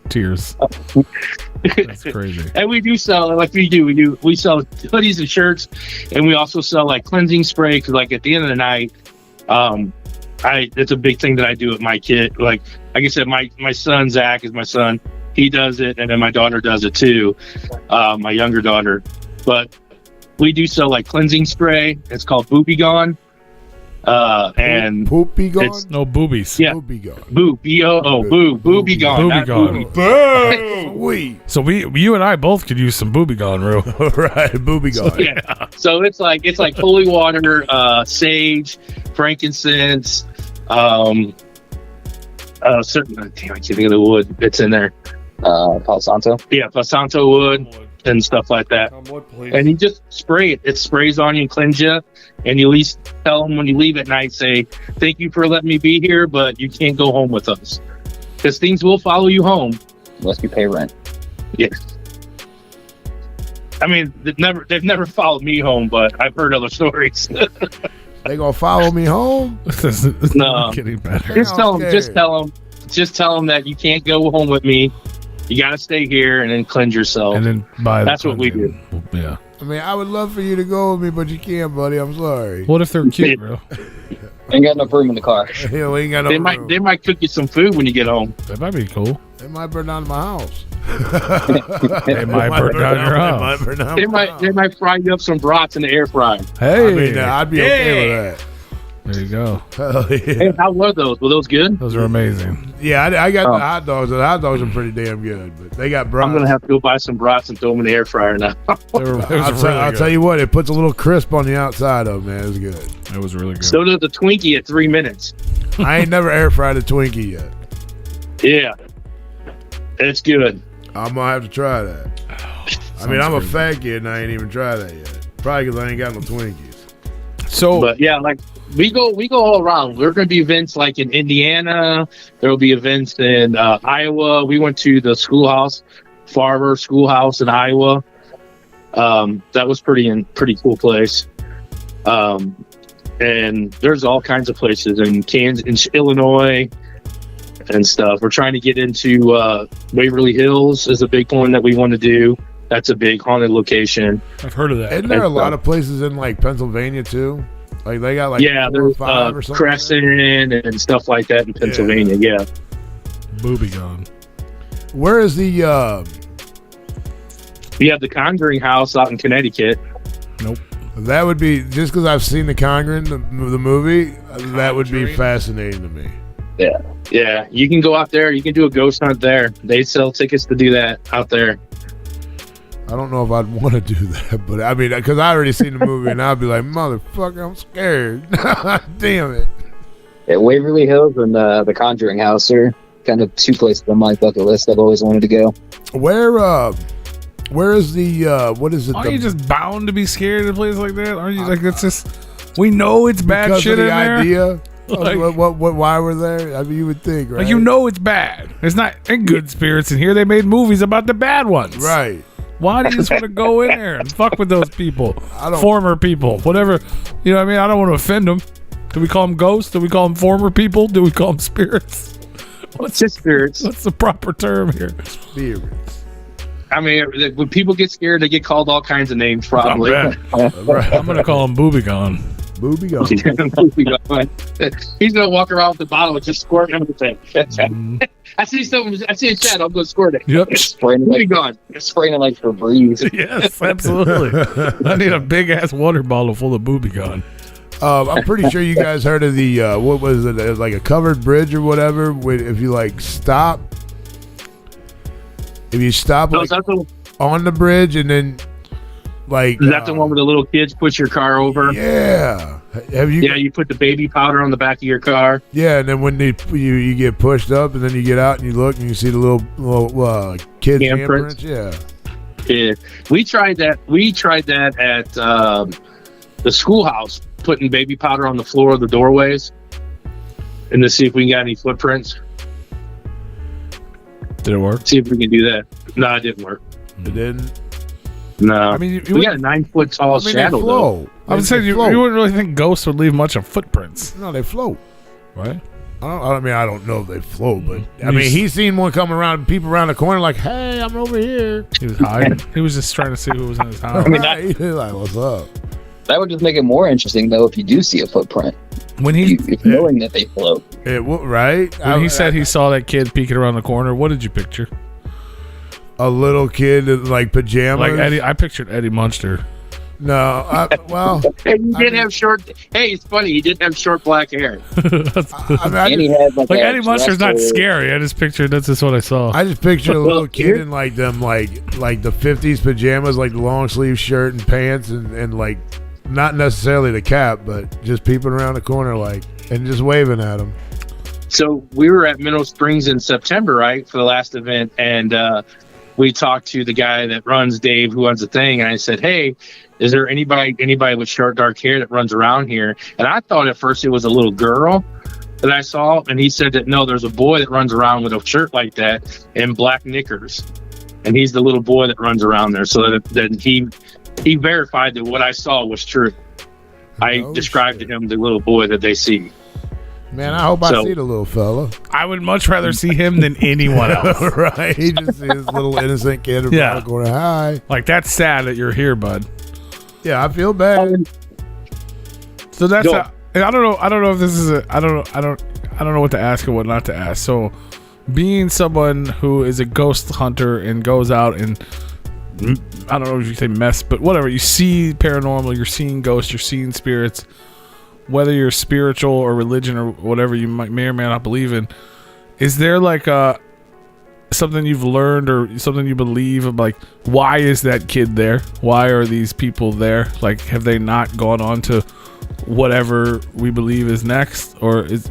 That's crazy. And we do sell, like we sell hoodies and shirts, and we also sell like cleansing spray, because like at the end of the night, it's a big thing that I do with my kid. Like I said, my son Zach is my son. He does it, and then my daughter does it too, my younger daughter. But we do sell like cleansing spray. It's called Boopy Gone. And Poopy gone? No boobies. Yeah. Poopy gone. Boo, B-O-O, boo, Boopy Gone. Booby not Gone. booby. Wait. So you and I both could use some booby gone, Roo. Right, booby gone. Yeah. So it's like holy water, sage, frankincense, certain. Damn, I can't think of the wood that's in there. Palo Santo. Yeah, Palo Santo wood and stuff like that. And you just spray it. It sprays on you and cleanse you. And you at least tell them when you leave at night, say, thank you for letting me be here, but you can't go home with us. Because things will follow you home. Unless you pay rent. Yes. I mean, they've never followed me home, but I've heard other stories. They gonna follow me home? It's No. not getting better. Just tell Okay. them that you can't go home with me. You got to stay here and then cleanse yourself. And then buy. That's what we do. Yeah. I mean, I would love for you to go with me, but you can't, buddy. I'm sorry. What if they're cute, bro? Ain't got enough room in the car. Hell, we ain't got no They room. might cook you some food when you get home. That might be cool. They might burn down my house. They might burn down your house. They might burn down They my might house. fry you up some brats in the air fryer. Hey, I mean, I'd be okay with there you go. that. Hell yeah. Hey, how were those? Were those good? Those are amazing. Yeah, I got the hot dogs. The hot dogs are pretty damn good, but they got brats. I'm gonna have to go buy some brats and throw them in the air fryer now. I'll tell you what, it puts a little crisp on the outside of it, man. It's good. It was really good. So does the Twinkie at 3 minutes. I ain't never air fried a Twinkie yet. Yeah, it's good. I'm gonna have to try that. I mean, I'm a fat kid and I ain't even tried that yet. Probably because I ain't got no Twinkies. So But yeah, like we go all around. There are going to be events like in Indiana. There will be events in Iowa. We went to the Farmer Schoolhouse in Iowa. That was pretty cool place. And there's all kinds of places in Kansas, in Illinois, and stuff. We're trying to get into Waverly Hills is a big one that we want to do. That's a big haunted location. I've heard of that. Isn't there a lot of places in like Pennsylvania too? Like they got like 4 or there's 5 or something. Crescent and stuff like that in Pennsylvania. Yeah. Booby gone. Where is the? We have the Conjuring House out in Connecticut. Nope. That would be just because I've seen the Conjuring, the movie. That would be fascinating to me. Yeah. You can go out there. You can do a ghost hunt there. They sell tickets to do that out there. I don't know if I'd want to do that, but I mean, because I already seen the movie, and I'd be like, "Motherfucker, I'm scared." Damn it. Yeah, Waverly Hills and the Conjuring House are kind of 2 places on my bucket list I've always wanted to go. Where is the what is it? Aren't you just bound to be scared in a place like that? Aren't you like that's just we know it's bad because shit of in the there. idea Like- of why we're there? I mean, you would think, right? Like you know it's bad. It's not in good spirits in here. They made movies about the bad ones. right? Why do you just want to go in there and fuck with those people? I don't- Former people, whatever. You know what I mean? I don't want to offend them. Do we call them ghosts? Do we call them former people? Do we call them spirits? What's just spirits? What's the proper term here? Spirits. I mean, when people get scared, they get called all kinds of names. Probably. Right. I'm gonna call them booby gone. Booby gone. He's gonna walk around with the bottle and just squirt everything. I see something. I see a chat. I'm gonna squirt it. Yep. Spraying Booby like, gone. spraying like Febreze. Yes, absolutely. I need a big ass water bottle full of booby gone. I'm pretty sure you guys heard of the what was it? It was like a covered bridge or whatever. If you like stop, No, like, is that the, on the bridge and then like is that the one where the little kids push your car over? Yeah. Have you? Yeah, you put the baby powder on the back of your car. Yeah, and then when you get pushed up, and then you get out and you look and you see the little kids Handprints. handprints. Yeah. Yeah, we tried that. We tried that at the schoolhouse, putting baby powder on the floor of the doorways, and to see if we can get any footprints. Did it work? See if we can do that. No, it didn't work. It didn't. No, I mean, we got a 9-foot tall They shadow though. float. I would say They you float. wouldn't really think ghosts would leave much of footprints, No, they float. right? I mean, I don't know if they float, but I He's- mean, he's seen one coming around, peep around the corner, like, "Hey, I'm over here." He was hiding. He was just trying to see who was in his house. I mean, He's like, "What's up?" That would just make it more interesting, though, if you do see a footprint. When he If knowing that they float. Right? when he said he saw that kid peeking around the corner, what did you picture? a little kid in like pajamas. Like Eddie, I pictured Eddie Munster. No, well, Hey, he did have short. Hey, it's funny. He did have short black hair. I mean, And he had like, Like a Eddie Munster's not dresser. scary. I just pictured that's just what I saw. I just pictured a little Well, kid here- in like them like the 50s pajamas, like the long sleeve shirt and pants, and like not necessarily the cap, but just peeping around the corner like and just waving at him. So we were at Mineral Springs in September, right, for the last event, and we talked to the guy that runs, Dave, who runs the thing, and I said, "Hey, is there anybody with short dark hair that runs around here?" And I thought at first it was a little girl that I saw, and he said that no, there's a boy that runs around with a shirt like that and black knickers, and he's the little boy that runs around there. So that he verified that what I saw was true. I Oh, described shit. to him the little boy that they see. Man, I hope I So- see the little fella. I would much rather see him than anyone else. Right? He just sees this little innocent kid Yeah. around the corner. Hi. Like that's sad that you're here, bud. Yeah, I feel bad. So that's Go. I don't know if this is I don't know what to ask and what not to ask. So being someone who is a ghost hunter and goes out and I don't know if you say mess, but whatever, you see paranormal, you're seeing ghosts, you're seeing spirits, whether you're spiritual or religion or whatever you may or may not believe in, is there like something you've learned or something you believe of, like, why is that kid there? Why are these people there? Like, have they not gone on to whatever we believe is next? Or is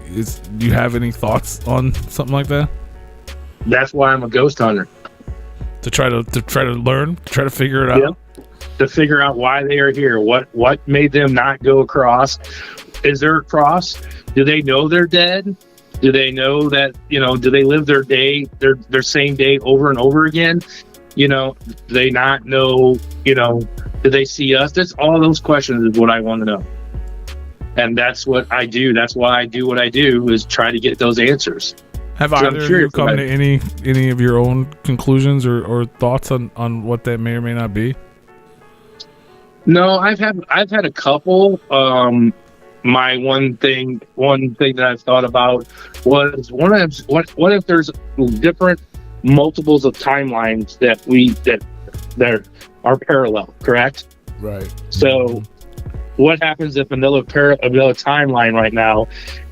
do you have any thoughts on something like that? That's why I'm a ghost hunter. To try to learn, to try to figure it out. Yeah. To figure out why they are here, what made them not go across, Is there a cross? Do they know they're dead? Do they know that, do they live their day, their same day over and over again? Do they not know, do they see us? That's all those questions is what I want to know. And that's what I do. That's why I do what I do, is try to get those answers. Have either of you come to any of your own conclusions or thoughts on what that may or may not be? No, I've had a couple. My one thing that I've thought about was what if there's different multiples of timelines that are parallel, correct? Right. So what happens if another timeline right now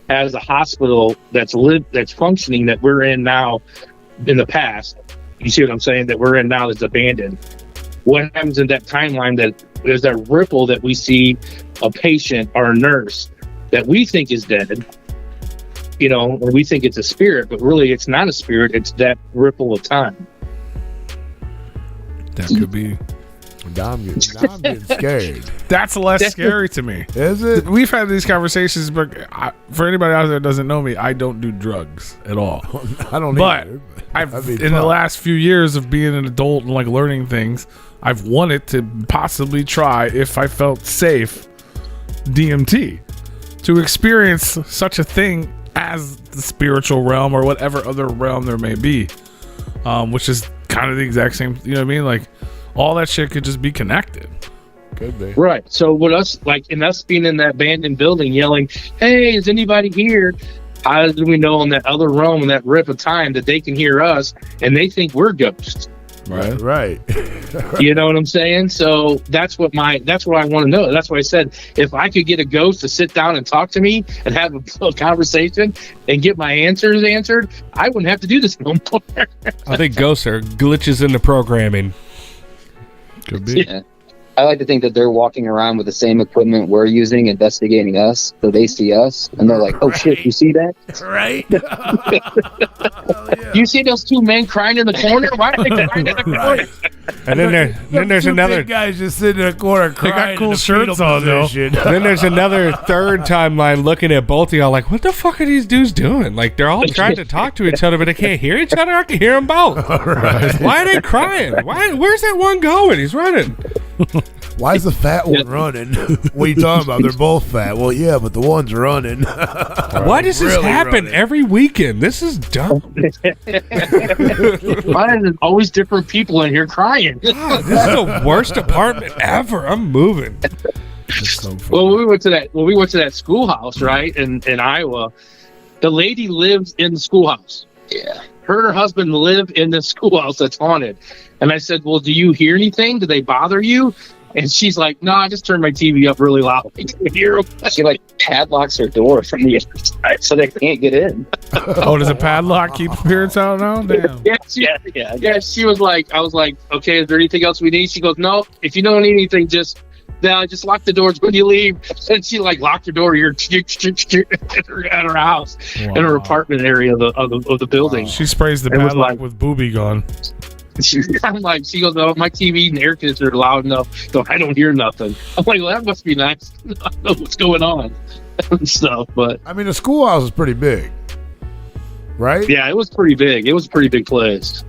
has a hospital that's functioning that we're in now in the past? You see what I'm saying? That we're in now that's abandoned. What happens in that timeline that there's that ripple that we see a patient or a nurse that we think is dead, and we think it's a spirit, but really it's not a spirit. It's that ripple of time. That could be. Now I'm getting scared. That's less scary to me. Is it? We've had these conversations, but for anybody out there that doesn't know me, I don't do drugs at all. I don't But either. I've in the last few years of being an adult and like learning things, I've wanted to possibly try, if I felt safe, DMT, to experience such a thing as the spiritual realm or whatever other realm there may be, which is kind of the exact same. You know what I mean? Like all that shit could just be connected. Could be. Right. So with us, us being in that abandoned building, yelling, "Hey, is anybody here?" How do we know in that other realm, in that rip of time, that they can hear us and they think we're ghosts? Right. You know what I'm saying? So that's what I want to know. That's why I said, if I could get a ghost to sit down and talk to me and have a conversation and get my answers answered, I wouldn't have to do this no more. I think ghosts are glitches in the programming. Could be. Yeah. I like to think that they're walking around with the same equipment we're using, investigating us, so they see us, and they're like, "Oh shit, you see that?" Right. You see those two men crying in the corner? Why are they crying in the corner? And then there's another. big guys just sitting in a corner crying. got cool in the shirts fetal on, though. position. Then there's another third timeline looking at both of y'all like, what the fuck are these dudes doing? Like, they're all trying to talk to each other, but they can't hear each other. I can hear them both. Right. Why are they crying? Where's that one going? He's running. Why is the fat one running? What are you talking about? They're both fat. Well, yeah, but the one's running. Why does this Really happen running. every weekend? This is dumb. Why is it always different people in here crying? God, this is the worst apartment ever. I'm moving. Well, we went to that schoolhouse, right, in Iowa. The lady lives in the schoolhouse. Yeah. Her and her husband live in the schoolhouse that's haunted. And I said, "Well, do you hear anything? Do they bother you?" And she's like, "No, I just turned my TV up really loud. I can hear them." She padlocks her door from the inside so they can't get in. Oh, does a padlock keep spirits out now? Damn. Yeah. She was like, I was like, "Okay, is there anything else we need?" She goes, "No, if you don't need anything, just lock the doors when you leave." And she locked her door here at her house, in her apartment area of the building. She sprays the It was padlock like- with booby gun. She goes, "Oh, my TV and air conditioner are loud enough, so I don't hear nothing." I'm like, "Well, that must be nice. I know what's going on and stuff." But I mean, the schoolhouse is pretty big, right? yeah, it was pretty big. It was a pretty big place.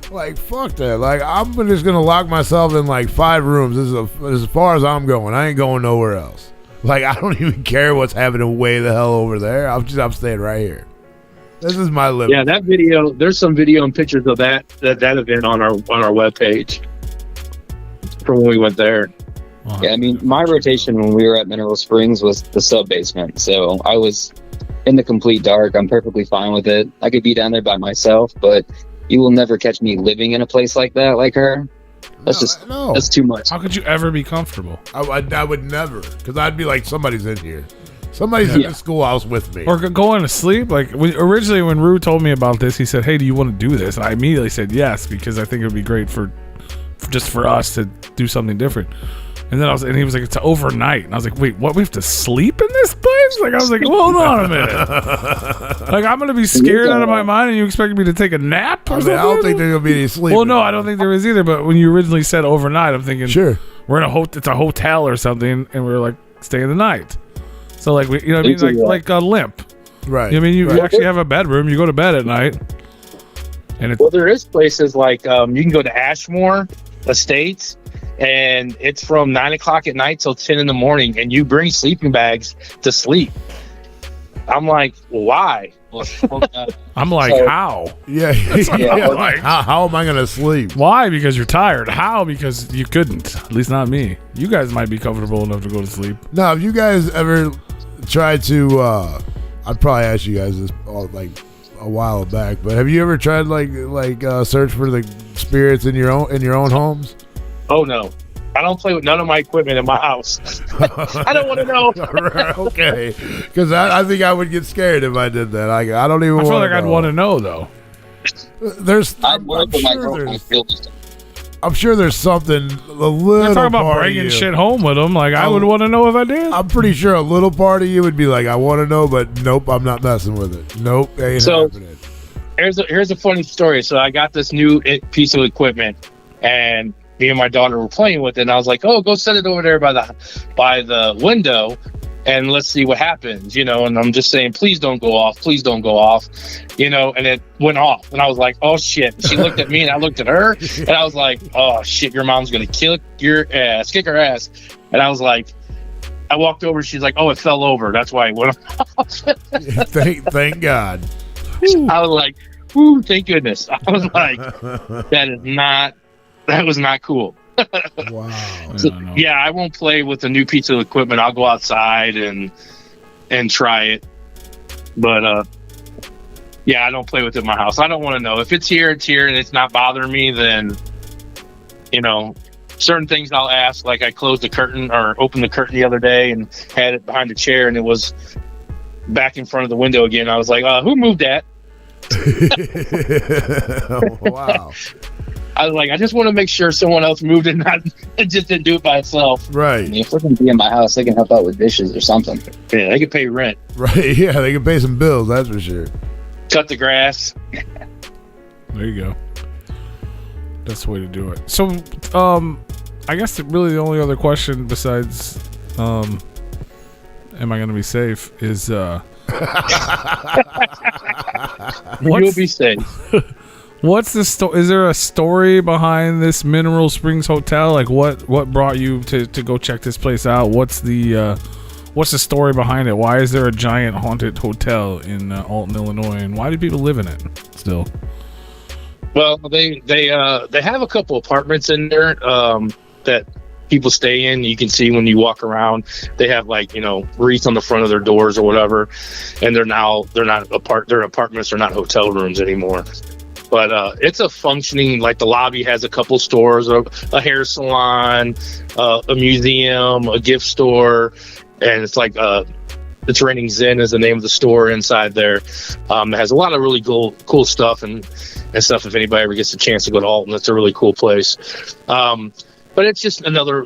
Like, fuck that. Like, I'm just gonna lock myself in 5 rooms. This is as far as I'm going. I ain't going nowhere else. Like, I don't even care what's happening way the hell over there. I'm staying right here. This is my limit. Yeah, that video. There's some video and pictures of that event on our webpage from when we went there. Yeah, I mean, my rotation when we were at Mineral Springs was the sub basement, so I was in the complete dark. I'm perfectly fine with it. I could be down there by myself, but you will never catch me living in a place like that, like her. That's too much. How could you ever be comfortable? I would never, because I'd be like, somebody's in here. Somebody's in the schoolhouse with me. Or going to sleep? Like, originally when Rue told me about this, he said, "Hey, do you want to do this?" And I immediately said yes, because I think it would be great for us to do something different. And then he was like, "It's overnight." And I was like, "Wait, what? We have to sleep in this place?" Like, I was like, "Hold on a minute." Like, I'm going to be scared out of my mind and you expect me to take a nap or something? I don't think there's going to be any sleep. Well, no, I don't think there is either. But when you originally said overnight, I'm thinking, Sure. we're in it's a hotel or something, and we're like, staying the night. So like you know what I mean, like a limp. Right. I mean, you right. actually have a bedroom. You go to bed at night, and it's Well, there is places like you can go to Ashmore Estates, and it's from 9 o'clock at night till 10 in the morning, and you bring sleeping bags to sleep. I'm like, why? I'm like, So- how? Yeah. Yeah, like- how am I gonna sleep? Why? Because you're tired. How? Because you couldn't. At least not me. You guys might be comfortable enough to go to sleep. Now, have you guys ever tried to? I'd probably ask you guys this like a while back, but have you ever tried like search for the spirits in your own homes? Oh no, I don't play with none of my equipment in my house. I don't want to know. Okay, because I think I would get scared if I did that. I don't even. I feel wanna like I'd know. want to know though. There's. I'd work with my girlfriend. I'm sure there's something a little. They're talking about part of bringing you. shit home with them. Like I would want to know if I did. I'm pretty sure a little part of you would be like, I want to know, but nope, I'm not messing with it. Nope, ain't So- happening. Here's a funny story. So I got this new piece of equipment, and me and my daughter were playing with it. And I was like, "Oh, go set it over there by the window, and let's see what happens." You know, and I'm just saying, "Please don't go off. Please don't go off." You know, and it went off, and I was like, "Oh shit!" And she looked at me, and I looked at her, and I was like, "Oh shit! Your mom's gonna kick her ass." And I was like, I walked over. She's like, "Oh, it fell over. That's why it went off." Thank God. I was like, "Ooh, thank goodness." I was like, that was not cool. Wow. So, I know. yeah, I won't play with a new piece of equipment. I'll go outside and try it. But yeah, I don't play with it in my house. I don't want to know. If it's here, and it's not bothering me, then you know, certain things I'll ask. Like I closed the curtain or opened the curtain the other day and had it behind the chair, and it was back in front of the window again. I was like, who moved that? Wow. I was like, I just want to make sure someone else moved it, not it just didn't do it by itself. Right. If they're going to be in my house, they can help out with dishes or something. Yeah, they could pay rent, Right. Yeah, they can pay some bills, that's for sure. cut the grass. There you go. That's the way to do it. So, I guess really the only other question besides, am I going to be safe is, You'll what's, be safe. what's the story? Is there a story behind this Mineral Springs Hotel? Like what brought you to go check this place out? What's the story behind it? Why is there a giant haunted hotel in Alton, Illinois? And why do people live in it still? Well, they have a couple apartments in there that people stay in. You can see when you walk around. They have like wreaths on the front of their doors or whatever, and they're not they're apartments. They're not hotel rooms anymore. But it's a functioning, like the lobby has a couple stores, a hair salon, a museum, a gift store, and it's like it's Raining Zen is the name of the store inside there. It has a lot of really cool stuff and stuff. If anybody ever gets a chance to go to Alton, it's a really cool place. But it's just another.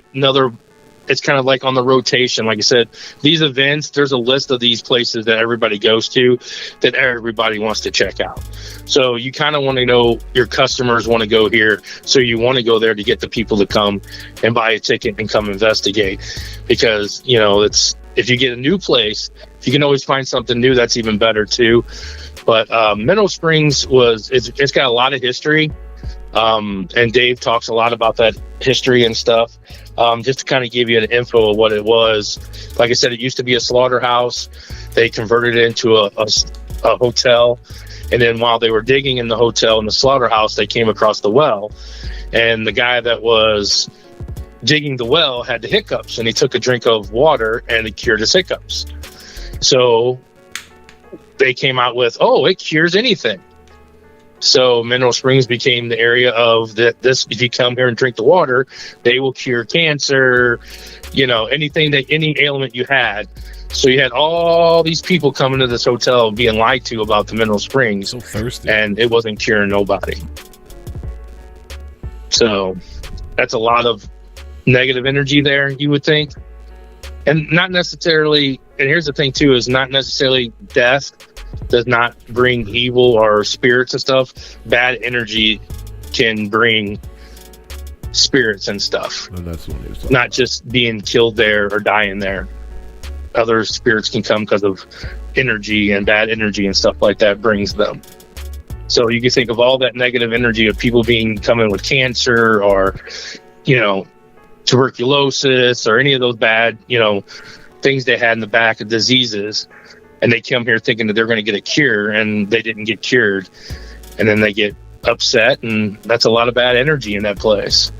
It's kind of like on the rotation. Like I said, these events, there's a list of these places that everybody goes to that everybody wants to check out. So you kind of want to know your customers want to go here. So you want to go there to get the people to come and buy a ticket and come investigate. Because, it's if you get a new place, if you can always find something new, that's even better too. But Mineral Springs it's got a lot of history. And Dave talks a lot about that history and stuff. Just to kind of give you an info of what it was. Like I said, it used to be a slaughterhouse. They converted it into a hotel. And then while they were digging in the hotel and the slaughterhouse, they came across the well. And the guy that was digging the well had the hiccups, and he took a drink of water and it cured his hiccups. So they came out with, it cures anything. So Mineral Springs became the area of this. If you come here and drink the water, they will cure cancer, any ailment you had. So you had all these people coming to this hotel being lied to about the Mineral Springs, So thirsty. and it wasn't curing nobody. So that's a lot of negative energy there, you would think. And not necessarily, and here's the thing too, is not necessarily death does not bring evil or spirits and stuff. Bad energy can bring spirits and stuff, And that's what he was talking not just being killed there or dying there. other spirits can come because of energy and bad energy and stuff like that brings them. So you can think of all that negative energy of people coming with cancer or, tuberculosis or any of those bad, things they had in the back of diseases. And they come here thinking that they're going to get a cure, and they didn't get cured. And then they get upset, and that's a lot of bad energy in that place.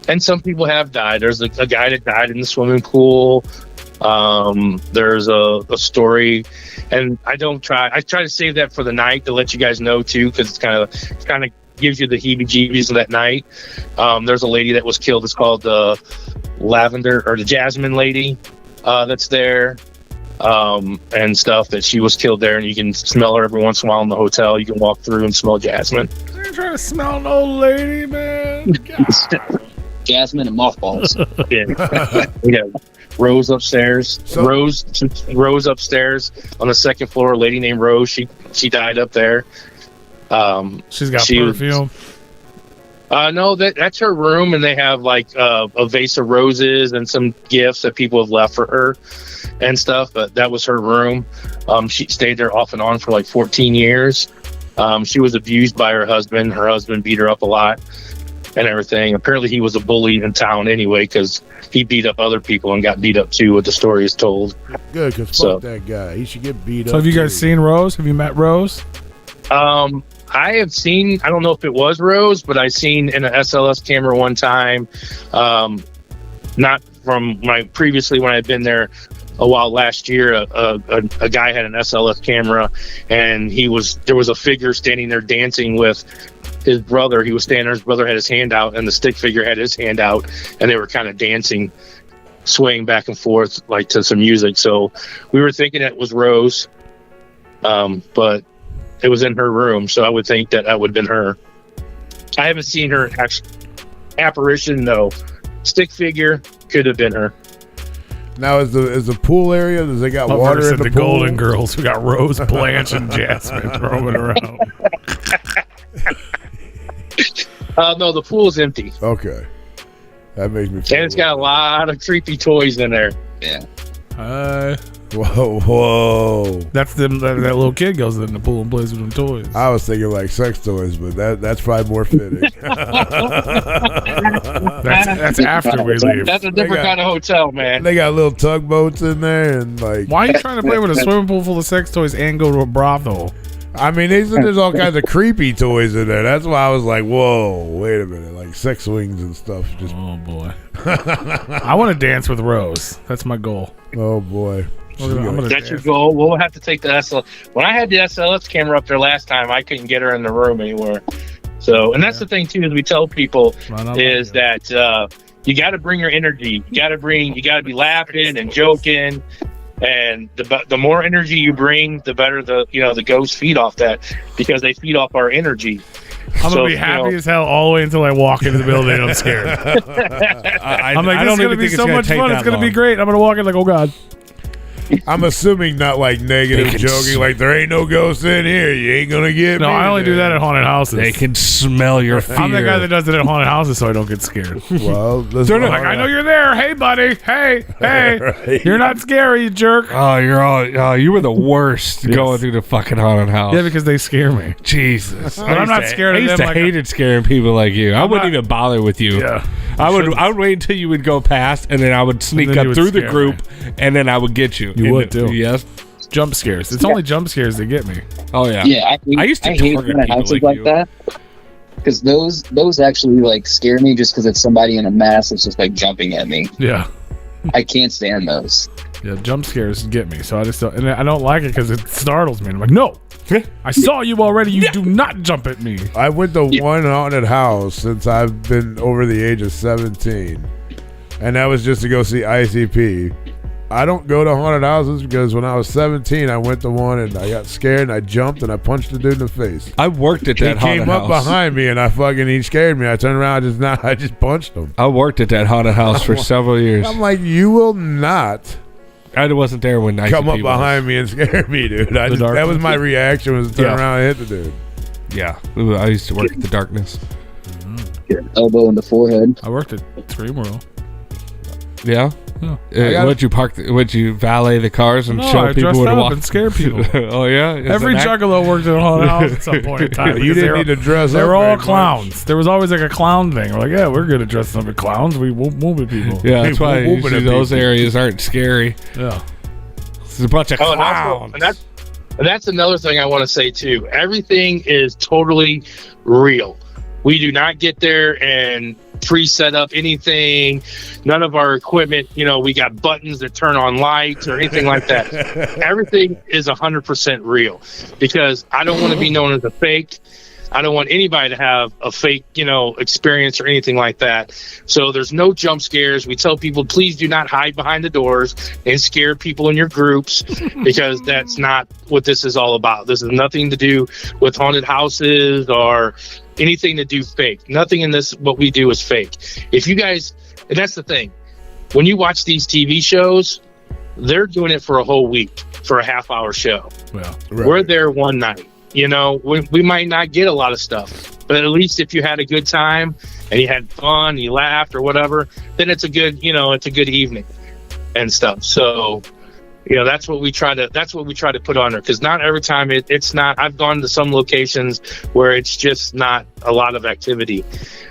And some people have died. There's a guy that died in the swimming pool. There's a story, and I try to save that for the night to let you guys know too, because it's kind of gives you the heebie-jeebies of that night. There's a lady that was killed. It's called the Lavender or the Jasmine Lady that's there. And stuff that she was killed there, and you can smell her every once in a while in the hotel. You can walk through and smell jasmine. I ain't trying to smell no lady, man. Jasmine and mothballs. Yeah. We have Rose upstairs. Rose upstairs on the second floor. A lady named Rose. She died up there. She's got perfume. No, that's her room, and they have like a vase of roses and some gifts that people have left for her and stuff. But that was her room. She stayed there off and on for like 14 years. She was abused by her husband. Her husband beat her up a lot and everything. Apparently, he was a bully in town anyway, because he beat up other people and got beat up too. What the story is told. Good, because fuck that guy. He should get beat up. So have you guys seen Rose? Have you met Rose? I have seen, I don't know if it was Rose, but I seen in an SLS camera one time, not from previously when I'd been there a while last year, a guy had an SLS camera, and there was a figure standing there dancing with his brother. He was standing there, his brother had his hand out, and the stick figure had his hand out, and they were kind of dancing, swaying back and forth like to some music. So we were thinking it was Rose, but it was in her room, so I would think that would have been her. I haven't seen her apparition, though. Stick figure could have been her. Now, is the pool area? Does they got water in the pool? Golden Girls. We got Rose, Blanche, and Jasmine roaming around. No, the pool's empty. Okay, that makes me feel. And it's got a lot of creepy toys in there. Yeah. Whoa! That's that little kid goes in the pool and plays with them toys. I was thinking like sex toys, but that's probably more fitting. that's after we leave. That's a different kind of hotel, man. They got little tugboats in there, and like. Why are you trying to play with a swimming pool full of sex toys and go to a brothel? I mean, there's all kinds of creepy toys in there. That's why I was like, whoa, wait a minute, like sex swings and stuff. Just oh boy, I want to dance with Rose. That's my goal. Oh boy. That's your goal. We'll have to take the SLS. When I had the SLS camera up there last time, I couldn't get her in the room anywhere. So, and that's the thing too, is we tell people is that you got to bring your energy. You got to be laughing and joking, and the more energy you bring, the better the ghosts feed off that, because they feed off our energy. I'm gonna be happy as hell all the way until I walk into the building and I'm scared. I'm like, this is gonna be so much fun. It's gonna be great. I'm gonna walk in like, oh god. I'm assuming not like negative joking, like there ain't no ghosts in here. You ain't gonna get me. No, I only do that at haunted houses. They can smell your fear. I'm the guy that does it at haunted houses, so I don't get scared. Well, I know you're there. Hey, buddy. Hey, right. You're not scary, you jerk. Oh, you were the worst going through the fucking haunted house. Yeah, because they scare me. Jesus, but I'm not scared of them. I hated scaring people like you. I wouldn't even bother with you. Yeah, I would wait until you would go past, and then I would sneak up through the group, and then I would get you. You would too. Yes. Jump scares. It's only jump scares that get me. Oh yeah. Yeah, I used to hate target people houses like that, because those actually like scare me, just because it's somebody in a mask that's just like jumping at me. Yeah. I can't stand those. Yeah, jump scares get me, so I just don't, and I don't like it because it startles me. I'm like, no, I saw you already. You do not jump at me. I went to one haunted house since I've been over the age of 17, and that was just to go see ICP. I don't go to haunted houses because when I was 17, I went to one and I got scared and I jumped and I punched the dude in the face. I worked at that haunted house. He came up behind me and he scared me. I turned around, I just punched him. I worked at that haunted house for several years. I'm like, you will not. I wasn't there when come up behind me and scare me, dude. That was my reaction, was to turn around and hit the dude. Yeah, I used to work at the darkness. Elbow in the forehead. I worked at Scream World. Yeah. Yeah. Would you valet the cars and No, show I people dressed where to up walk and scare people. Oh yeah. Is Every that juggalo worked at a haunted house at some point in time. You because didn't need to dress They up were all very much. clowns. There was always like a clown thing. We're like, yeah, we're good at dressing up as clowns. We move at people. Yeah, that's why Whooping usually at those people. areas aren't scary. Yeah. It's a bunch of Oh, clowns. and that's another thing I want to say too. Everything is totally real. We do not get there and pre-set up anything. None of our equipment, we got buttons that turn on lights or anything like that. Everything is 100% real because I don't want to be known as a fake. I don't want anybody to have a fake, experience or anything like that. So there's no jump scares. We tell people, please do not hide behind the doors and scare people in your groups because that's not what this is all about. This has nothing to do with haunted houses or anything to do fake. Nothing in this, what we do is fake. If you guys, and that's the thing, when you watch these TV shows, they're doing it for a whole week for a half-hour show. Yeah. Right. We're there one night. We might not get a lot of stuff, but at least if you had a good time and you had fun, you laughed or whatever, then it's a good, it's a good evening and stuff. So, that's what we try to put on there. Cause not every time it's not, I've gone to some locations where it's just not a lot of activity.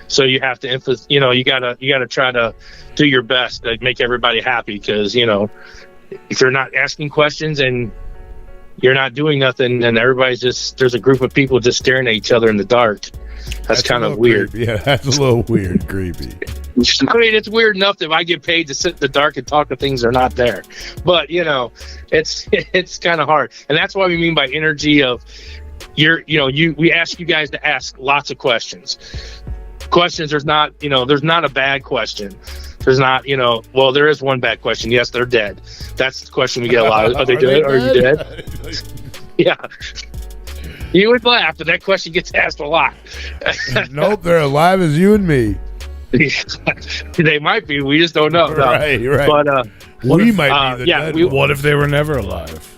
So you have to emphasize, you gotta try to do your best to make everybody happy. Cause, if you're not asking questions and you're not doing nothing and there's a group of people just staring at each other in the dark. That's kind of weird. Creepy. Yeah, that's a little weird, creepy. I mean, it's weird enough that I get paid to sit in the dark and talk to things that are not there. But, it's kind of hard. And that's why we mean by energy of we ask you guys to ask lots of questions. Questions, there's not a bad question. There's not, well, there is one bad question. Yes, they're dead. That's the question we get a lot. Are they dead? Are you dead? Yeah. You would laugh, but that question gets asked a lot. Nope, they're alive as you and me. They might be. We just don't know. No. Right. But We might be the dead one. What if they were never alive?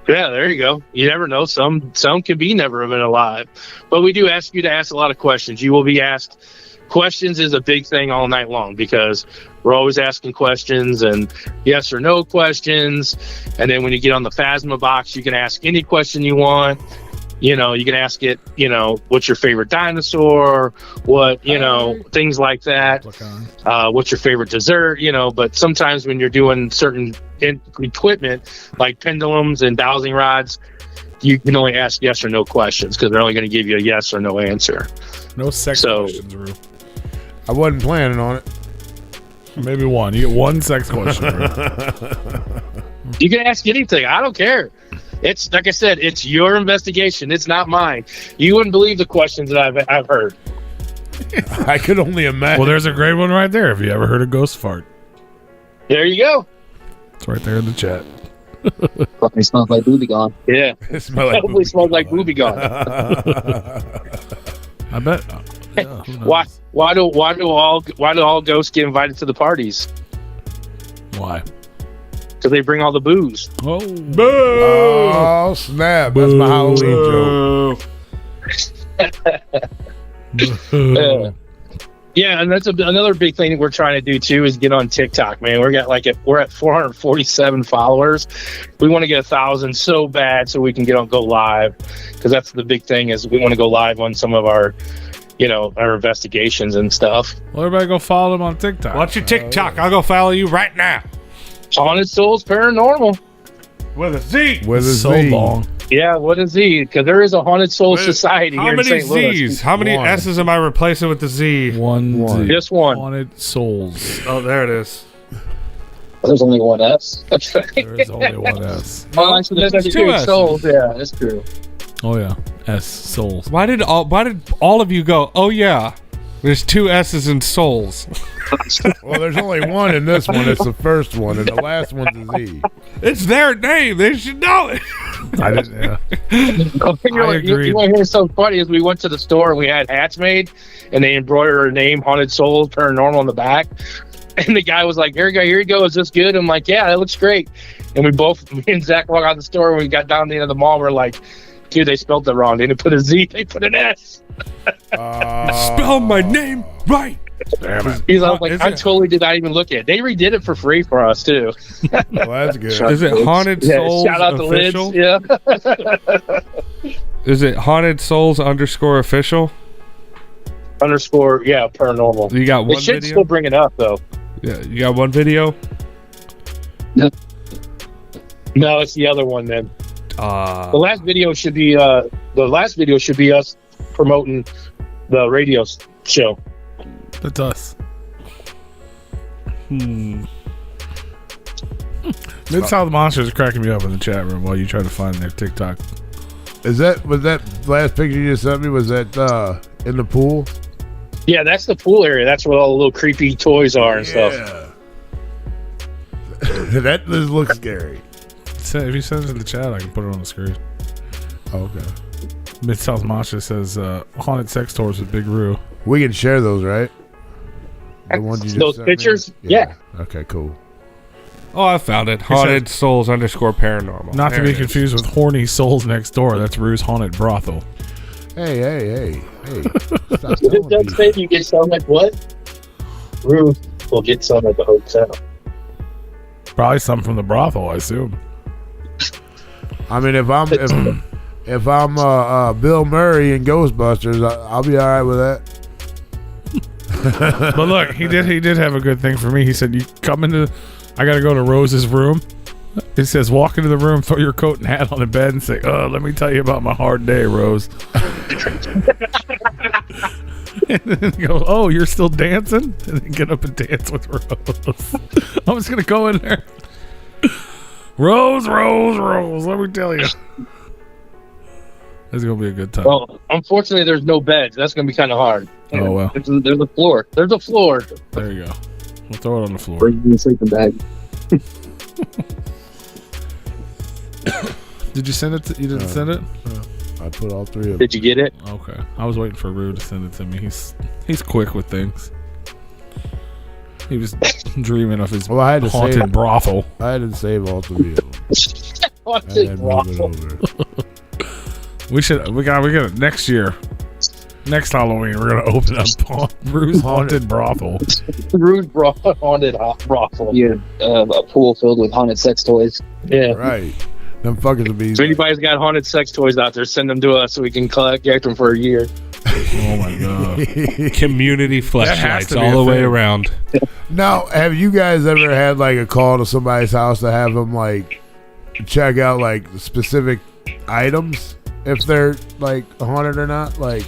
yeah, there you go. You never know. Some can be never have been alive. But we do ask you to ask a lot of questions. You will be asked. Questions is a big thing all night long because we're always asking questions and yes or no questions. And then when you get on the Phasma box, you can ask any question you want. You can ask it, what's your favorite dinosaur? What, things like that. What's your favorite dessert? But sometimes when you're doing certain equipment like pendulums and dowsing rods, you can only ask yes or no questions because they're only going to give you a yes or no answer. No sex questions, Rue. I wasn't planning on it. Maybe one. You get one sex question. You can ask anything. I don't care. It's like I said, it's your investigation. It's not mine. You wouldn't believe the questions that I've heard. I could only imagine. Well, there's a great one right there. Have you ever heard a ghost fart? There you go. It's right there in the chat. Probably smells like booby gone. Yeah. It smelled like Probably smells like booby gone. I bet. Yeah, who knows? Why do all ghosts get invited to the parties? Why? Because they bring all the booze. Oh, Oh, snap. That's my Halloween joke. Yeah, and that's another big thing that we're trying to do too is get on TikTok, man. We're at 447 followers. We want to get 1,000 so bad so we can go live because that's the big thing is we want to go live on some of our our investigations and stuff. well, everybody go follow them on TikTok. What's your TikTok? I'll go follow you right now. Haunted Soulz Paranormal. With a Z. With a so Z. long. Yeah, what is Z? Because there is a Haunted Soul Society How here in many St. Louis. Z's? How many One. S's am I replacing with the Z? One. One. Just one. Haunted Souls. Oh, there it is. There's only one S. That's right. There is only one S. Oh, actually, There's that's two two S's. souls. Yeah, that's true. Oh yeah, S Souls. Why did all of you go, oh yeah, there's two S's in Souls? Well, there's only one in this one. It's the first one, and the last one's a Z. It's their name. They should know it. I didn't. Yeah. You agree. want to hear something funny? Is we went to the store and we had hats made, and they embroidered our name, Haunted Souls Paranormal, on the back. And the guy was like, "Here you go. Is this good?" I'm like, "Yeah, that looks great." And me and Zach walked out of the store. And we got down to the end of the mall. We're like, "Dude, they spelled it wrong. They didn't put a Z. They put an S." Spell my name right. Damn it. He's like, Is I it- totally did not even look at it. They redid it for free for us too. Well, that's good. Is it Haunted Yeah, Souls shout out official? the lids. Yeah. Is it Haunted Souls _official? Underscore. Yeah. Paranormal. You got It one should video. still bring it up though. Yeah, you got one video. No, it's the other one then. Uh, The last video should be us promoting the radio show. That's us. Mid-South Monsters are cracking me up in the chat room while you try to find their TikTok. Was that last picture you just sent me? Was that in the pool? Yeah, that's the pool area. That's where all the little creepy toys are and stuff. That does look scary. If you send it in the chat, I can put it on the screen. Oh, okay. Mid-South Monster says haunted sex tours with Big Roo. We can share those, right? The ones you just Those sent me? pictures? Yeah. Okay, cool. oh, I found it. Haunted Souls _paranormal. Not to There be it is. confused with Horny Souls Next Door. That's Roo's haunted brothel. Hey. Stop It telling does me. say you get some at what? Ruth will get some at the hotel. Probably some from the brothel, I assume. I mean, if I'm Bill Murray in Ghostbusters, I'll be all right with that. But look, he did have a good thing for me. He said, "You come into, I gotta go to Rose's room." It says, "Walk into the room, throw your coat and hat on the bed, and say, let me tell you about my hard day, Rose." And then go, "Oh, you're still dancing?" And then get up and dance with Rose. I'm just gonna go in there. Rose. Let me tell you, it's gonna be a good time. Well, unfortunately, there's no beds. That's going to be kind of hard. Oh well, There's a floor. There's a floor. there you go. We'll throw it on the floor. Bring you a sleeping bag. Did you send it? You didn't send it? I put all three of them. Did you get it? Okay, I was waiting for Rue to send it to me. He's quick with things. He was dreaming of his Well, I had to haunted save. brothel. I had to save all three of them. What's And it, then move it Waffle? over. We got it next year. Next Halloween, we're gonna open up Rue's haunted brothel. Rude haunted brothel. You had a pool filled with haunted sex toys. Yeah. Right. Them fuckers will be. If anybody's got haunted sex toys out there, send them to us so we can collect them for a year. Oh my god! Community has fleshlights to be all a the way thing. around. Now, have you guys ever had like a call to somebody's house to have them like check out like specific items if they're like haunted or not? Like,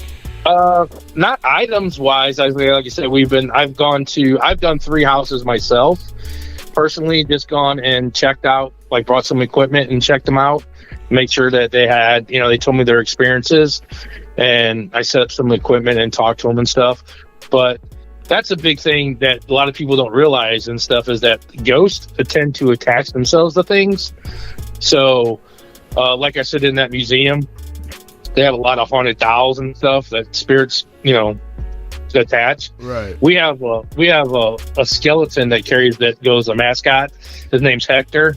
Not items wise. Like I said, I've done 3 houses myself. Personally, just gone and checked out, like brought some equipment and checked them out, make sure that they had, they told me their experiences, and I set up some equipment and talked to them and stuff. But that's a big thing that a lot of people don't realize and stuff, is that ghosts tend to attach themselves to things. So, like I said, in that museum, they have a lot of haunted dolls and stuff that spirits, attach. right. We have a skeleton that goes a mascot. His name's Hector,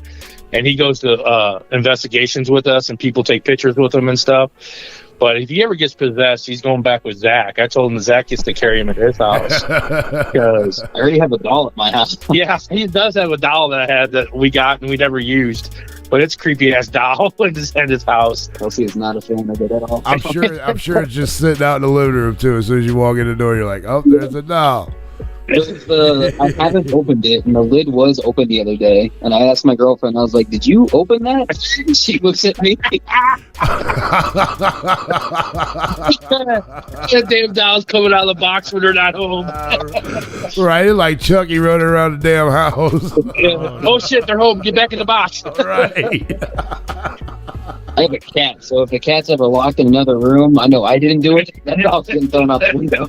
and he goes to investigations with us, and people take pictures with him and stuff. But if he ever gets possessed, he's going back with Zach. I told him Zach gets to carry him at his house because I already have a doll at my house. yeah, he does have a doll that I had that we got and we never used, but it's a creepy ass doll at his house. Kelsey is not a fan of it at all. I'm sure it's just sitting out in the living room too. As soon as you walk in the door, you're like, oh, there's a doll. I haven't opened it, and the lid was open the other day. And I asked my girlfriend, I was like, "Did you open that?" She looks at me. That damn doll's coming out of the box when they're not home. Right, it's like Chucky running around the damn house. Oh shit, they're home. Get back in the box. Right. I have a cat, so if the cat's ever locked in another room, I know I didn't do it. That doll's getting thrown out the window.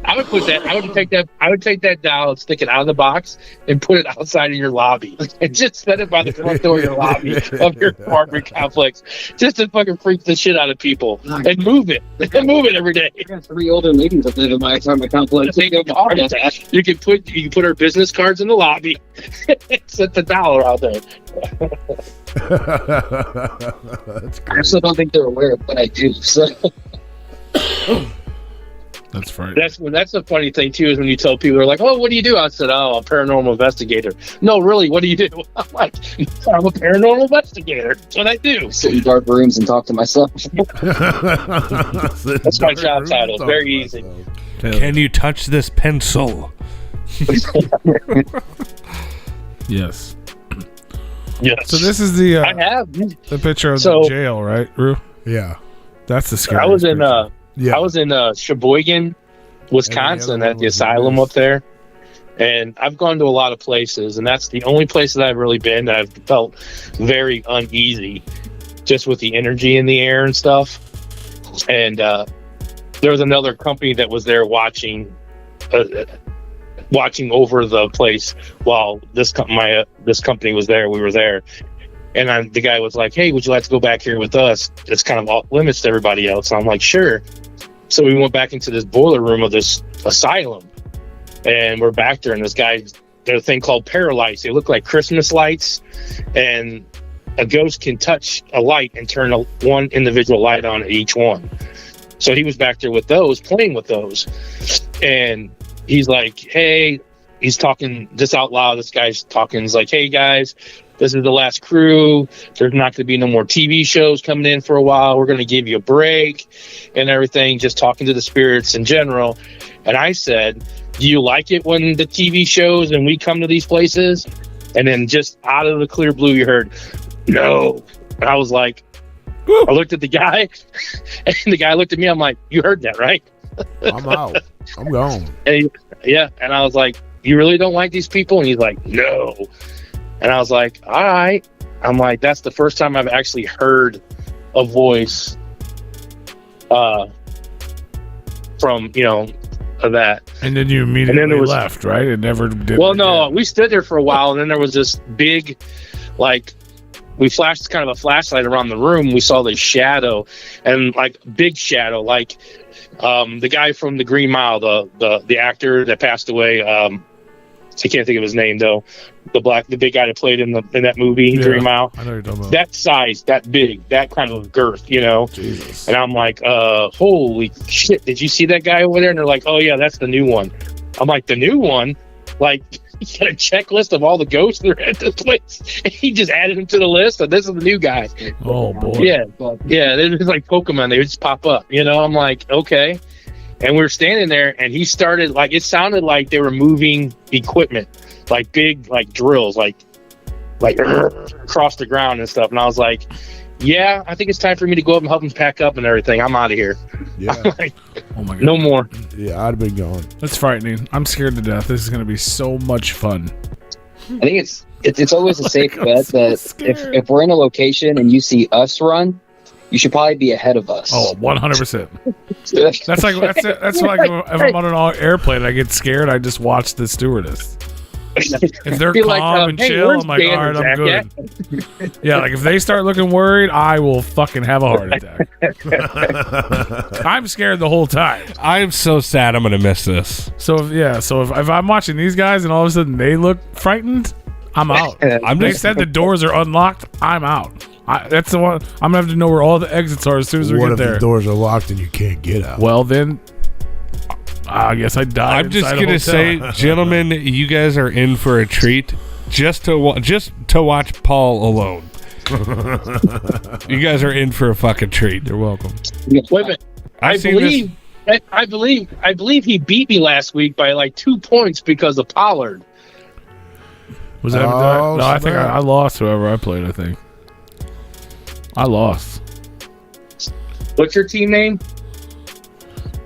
I would take that doll and stick it out of the box and put it outside of your lobby and just set it by the front door of your lobby of your apartment complex, just to fucking freak the shit out of people and move it every day. I got 3 older ladies that live in my apartment complex. They go hard at that. You can put our business cards in the lobby and set the dollar out there. That's I great. also don't think they're aware of what I do. So That's right. That's the funny thing too, is when you tell people, they're like, "Oh, what do you do?" I said, "Oh, I'm a paranormal investigator." No, really, what do you do? I'm like, "I'm a paranormal investigator. That's what I do." Sit in dark rooms and talk to myself. That's my job title. It's very easy. Can you touch this pencil? Yes. Yes. So this is the I have. the picture of So- the jail, right, Rue? Yeah. That's the scary. I was in Yeah. I was in Sheboygan, Wisconsin, one at the was asylum nice. up there, and I've gone to a lot of places, and that's the only place that I've really been that I've felt very uneasy, just with the energy in the air and stuff. And there was another company that was there watching over the place while this company was there. We were there. And the guy was like, "Hey, would you like to go back here with us? It's kind of off limits to everybody else." And I'm like, "Sure." So we went back into this boiler room of this asylum, and we're back there. And this guy, there's a thing called paralights. They look like Christmas lights, and a ghost can touch a light and turn one individual light on at each one. So he was back there with those, playing with those, and he's like, "Hey," he's talking just out loud. This guy's talking. He's like, "Hey guys, this is the last crew. There's not going to be no more TV shows coming in for a while. We're going to give you a break and everything," just talking to the spirits in general. And I said, "Do you like it when the TV shows and we come to these places?" And then just out of the clear blue, you heard, "No." And I was like, I looked at the guy, and the guy looked at me. I'm like, "You heard that, right?" I'm out. I'm gone. And and I was like, "You really don't like these people?" And he's like, "No." And I was like, "All right." I'm like, that's the first time I've actually heard a voice from, of that. And then you immediately there was- left, right? It never did. Well, no, we stood there for a while, and then there was this big, like, we flashed kind of a flashlight around the room. We saw this shadow, and like big shadow, like the guy from The Green Mile, the actor that passed away. I can't think of his name though. The big guy that played in that movie, Yeah, Green Mile. I know you're talking about. That size, that big, that kind of girth, Jesus. And I'm like, holy shit, did you see that guy over there? And they're like, "Oh yeah, that's the new one." I'm like, "The new one?" Like, he got a checklist of all the ghosts that are at this place. He just added them to the list, and this is the new guy. Oh boy. Yeah, they're just like Pokemon. They would just pop up, I'm like, okay. And we were standing there, and he started, like, it sounded like they were moving equipment, like big, like drills, like across the ground and stuff. And I was like, "Yeah, I think it's time for me to go up and help him pack up and everything. I'm out of here." Yeah. I'm like, Oh my god. "No more." Yeah, I'd have been gone. That's frightening. I'm scared to death. This is going to be so much fun. I think it's always a safe bet so that scared. if we're in a location and you see us run, you should probably be ahead of us. Oh, 100%. That's like if I'm on an airplane, I get scared. I just watch the stewardess. If they're Be calm like, and "Hey, chill, where's I'm like, all right, I'm Jack good. Yeah, like if they start looking worried, I will fucking have a heart attack. I'm scared the whole time. I'm so sad I'm going to miss this. So if I'm watching these guys and all of a sudden they look frightened, I'm out. They said the doors are unlocked. I'm out. That's the one. I'm gonna have to know where all the exits are as soon as we What get if there. the doors are locked and you can't get out? Well, then I guess I die. I'm just inside a going to hotel. say, gentlemen, you guys are in for a treat just to watch Paul alone. You guys are in for a fucking treat. You're welcome. Wait a minute. I I've seen this. believe he beat me last week by like 2 points because of Pollard. Was that? Oh, no, I think snap. I lost. Whoever I played, I think I lost. What's your team name?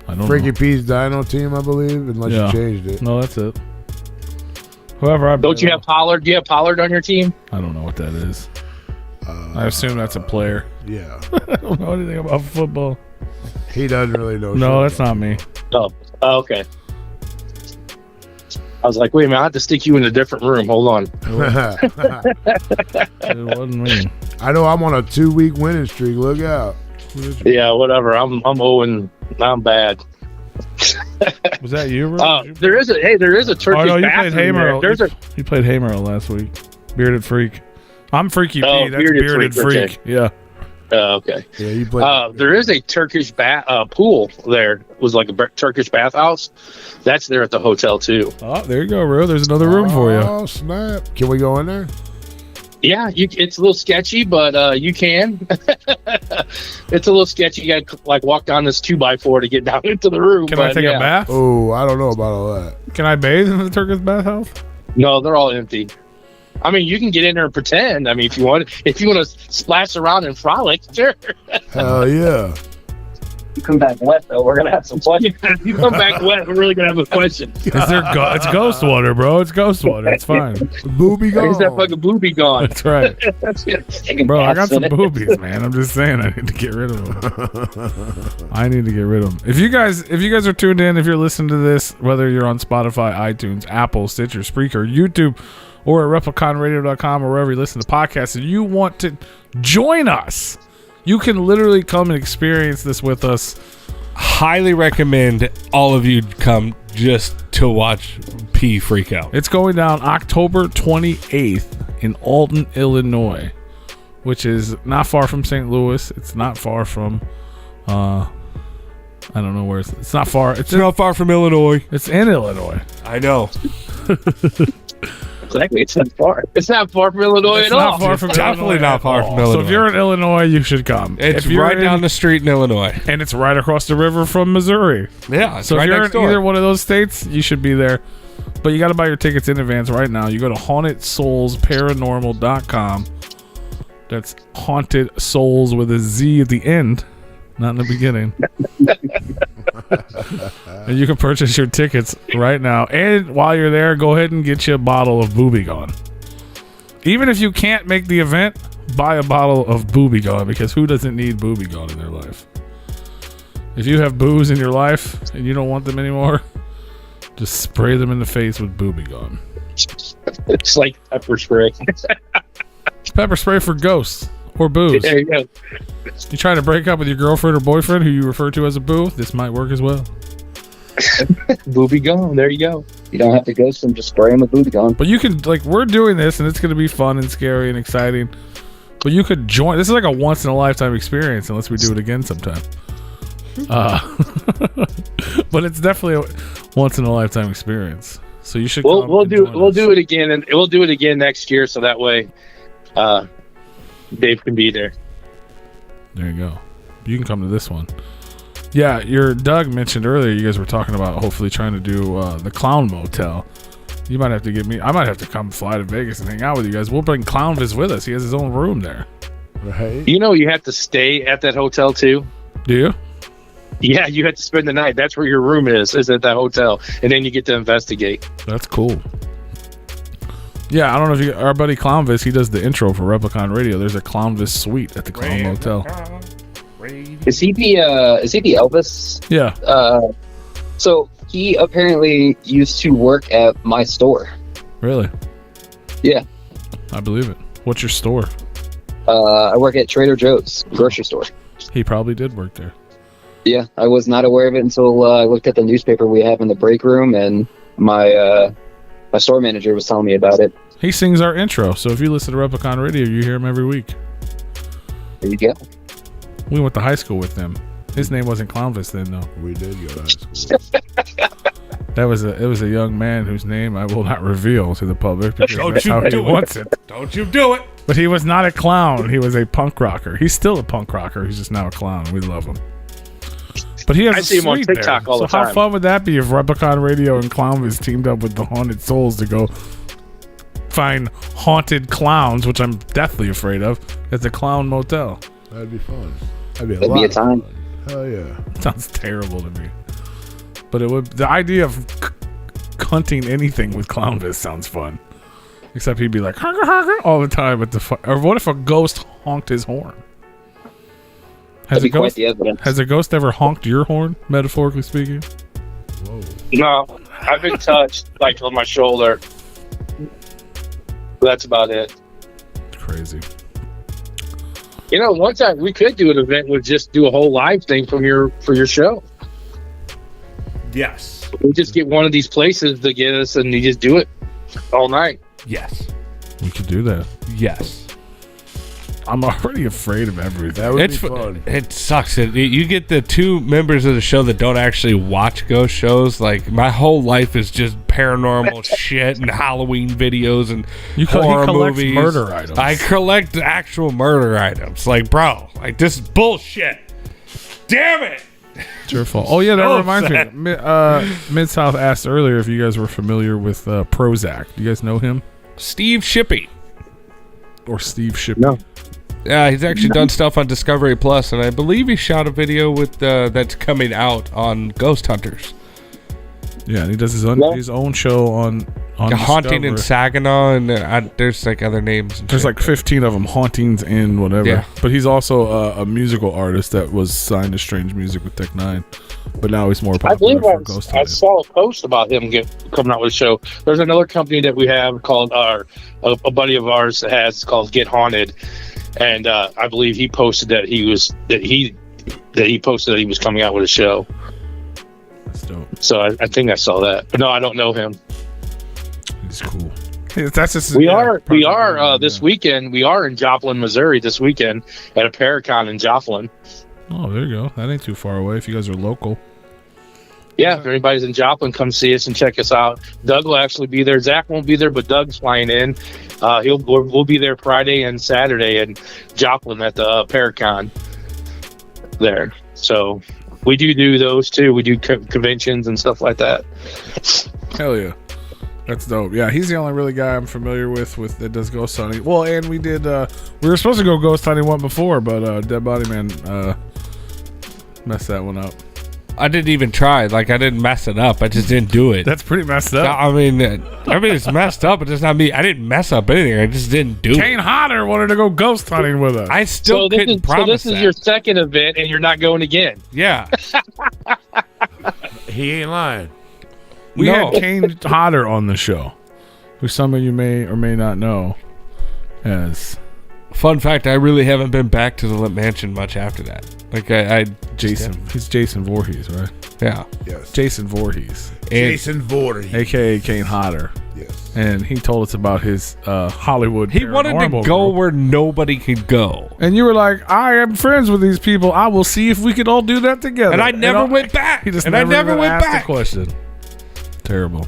I don't Freaky know. P's Dino team, I believe, unless Yeah. you changed it. No, that's it. Whoever I Don't you played, have Pollard? Do you have Pollard on your team? I don't know what that is. I assume that's a player. Yeah. I don't know anything about football. He doesn't really know. No, shit that's not me. Oh, okay. I was like, wait a minute, I have to stick you in a different room. Hold on. about it. It wasn't me. I know I'm on a 2-week winning streak. Look out. Yeah, whatever. I'm 0 I'm bad. Was that you, bro? There is a Turkish Oh no, you played bathroom there. Hammer. There's a You played Hammer last week. Bearded Freak. I'm Freaky P. Oh, That's Bearded Bearded Freak, Freak. Yeah. Okay. Yeah, you play. There is a Turkish pool there. It was like a Turkish bathhouse. That's there at the hotel too. Oh, there you go, bro. There's another room for you. Oh snap! Can we go in there? Yeah, it's a little sketchy, but you can. It's a little sketchy. You got to like walk down this 2x4 to get down into the room. Can I take a bath? Oh, I don't know about all that. Can I bathe in the Turkish bathhouse? No, they're all empty. I mean, you can get in there and pretend. I mean, if you want to splash around and frolic, sure. Hell yeah! You come back wet though. We're gonna have some fun. If you come back wet, we're really gonna have a question. Is there it's ghost water, bro. It's ghost water. It's fine. Booby Is gone. that fucking booby gone? That's right. That's it. Bro, I got some boobies, man. I'm just saying I need to get rid of them. I need to get rid of them. If you guys are tuned in, if you're listening to this, whether you're on Spotify, iTunes, Apple, Stitcher, Spreaker, YouTube, or at repliconradio.com or wherever you listen to podcasts, and you want to join us, you can literally come and experience this with us. Highly recommend all of you come just to watch P freak out. It's going down October 28th in Alton, Illinois, which is not far from St. Louis. It's not far from, I don't know where it's not far. It's not far from Illinois. It's in Illinois. I know. Exactly. It's not far. It's not far from Illinois It's at all. not far from Definitely Illinois not at far all. from Illinois. So if you're in Illinois, you should come. It's if you're right down the street in Illinois. and it's right across the river from Missouri. Yeah, it's So right if you're next in door. either one of those states, you should be there. But you got to buy your tickets in advance right now. You go to hauntedsoulsparanormal.com. That's Haunted Souls with a Z at the end, not in the beginning. And you can purchase your tickets right now. And while you're there, go ahead and get you a bottle of Booby Gone. Even if you can't make the event, buy a bottle of Booby Gone, because who doesn't need Booby Gone in their life? If you have booze in your life and you don't want them anymore, just spray them in the face with Booby Gone. It's like pepper spray. Pepper spray for ghosts or booze. There you go. You trying to break up with your girlfriend or boyfriend who you refer to as a boo? This might work as well. Booby gone. There you go. You don't have to ghost them. Just spray them with booby gone. But you can, we're doing this and it's going to be fun and scary and exciting. But you could join. This is like a once in a lifetime experience unless we do it again sometime. But it's definitely a once in a lifetime experience. So you should. We'll do it again, and we'll do it again next year. So that way, Dave can be there. There you go. You can come to this one. Yeah, your Doug mentioned earlier. You guys were talking about hopefully trying to do the Clown Motel. You might have to get me. I might have to come fly to Vegas and hang out with you guys. We'll bring Clownvis with us. He has his own room there. Right. You know, you have to stay at that hotel too. Do you? Yeah, you have to spend the night. That's where your room is at that hotel, and then you get to investigate. That's cool. Yeah, I don't know if you. Our buddy Clownvis, he does the intro for Replicon Radio. There's a Clownvis suite at the Clown Motel. Is he the Elvis? Yeah. So he apparently used to work at my store. Really? Yeah. I believe it. What's your store? I work at Trader Joe's grocery store. He probably did work there. Yeah, I was not aware of it until I looked at the newspaper we have in the break room, and my store manager was telling me about it. He sings our intro, so if you listen to Replicon Radio, you hear him every week. There you go. We went to high school with him. His name wasn't Clownvis then, though. We did go to high school. It was a young man whose name I will not reveal to the public because Don't that's you how he do it. wants it. Don't you do it. But he was not a clown. He was a punk rocker. He's still a punk rocker. He's just now a clown. We love him. But he has I a see him on suite TikTok there. all the So how time. fun would that be if Replicon Radio and Clownvis teamed up with the Haunted Souls to go find haunted clowns, which I'm deathly afraid of, at the Clown Motel? That'd be fun. That'd be a That'd lot be a of time. fun. Hell yeah. Sounds terrible to me. But it would. The idea of hunting anything with Clownvis sounds fun. Except he'd be like "Honker, honker," all the time at the. Or what if a ghost honked his horn? That'd be quite the evidence. Has a ghost ever honked your horn, metaphorically speaking? Whoa. No, I've been touched like on my shoulder. That's about it. Crazy. You know, one time we could do an event with just do a whole live thing for your show. Yes. We just get one of these places to get us, and you just do it all night. Yes. We could do that. Yes. I'm already afraid of everything. That would It's be fun. It sucks. You get the two members of the show that don't actually watch ghost shows. Like my whole life is just paranormal shit and Halloween videos and He horror collects movies. murder items. I collect actual murder items. Like, bro, like this is bullshit. Damn it. It's your fault. Oh yeah, that So reminds sad. me. Mid-South asked earlier if you guys were familiar with Prozac. Do you guys know him? Steve Shippey. Or Steve Shippey? No. Yeah, he's actually done stuff on Discovery Plus, and I believe he shot a video with that's coming out on Ghost Hunters. Yeah, and he does his own show on Haunting in Discovery. Saginaw, and there's like other names. And There's shit. like 15 of them, hauntings in whatever. Yeah. But he's also a musical artist that was signed to Strange Music with Tech Nine. But now he's more I popular believe for Ghost I Hunting. saw a post about him coming out with a show. There's another company that we have called a buddy of ours that has called Get Haunted, and I believe he posted that he posted that he was coming out with a show. That's dope. So I think I saw that, but no, I don't know him. He's cool. That's just We are this weekend. We are in Joplin, Missouri this weekend at a Paracon in Joplin. Oh, there you go. That ain't too far away if you guys are local. Yeah, if anybody's in Joplin, come see us and check us out. Doug will actually be there. Zach won't be there, but Doug's flying in. We'll be there Friday and Saturday in Joplin at the Paracon there. So we do those too. We do conventions and stuff like that. Hell yeah. That's dope. Yeah, he's the only really guy I'm familiar with that does ghost hunting. Well, and we did we were supposed to go ghost hunting one before, but Dead Body Man messed that one up. I didn't even try. Like I didn't mess it up. I just didn't do it. That's pretty messed up. I mean, everything's messed up. It's just not me. I didn't mess up anything. I just didn't do Kane it. Hodder wanted to go ghost hunting with us. I still couldn't promise this is that. your second event, and you're not going again. Yeah. He ain't lying. We No. had Kane Hodder on the show, who some of you may or may not know as Fun fact: I really haven't been back to the Lit Mansion much after that. Like I Jason. He's Jason Voorhees, right? yeah. Yes. Jason Voorhees, Jason Voorhees. a.k.a. Kane Hodder. Yes. And he told us about his Hollywood He wanted to paranormal go group. where nobody could go, And you were like, I am friends with these people. I will see if we could all do that together. and I never went back. He just and I never even went asked back. the question. Terrible.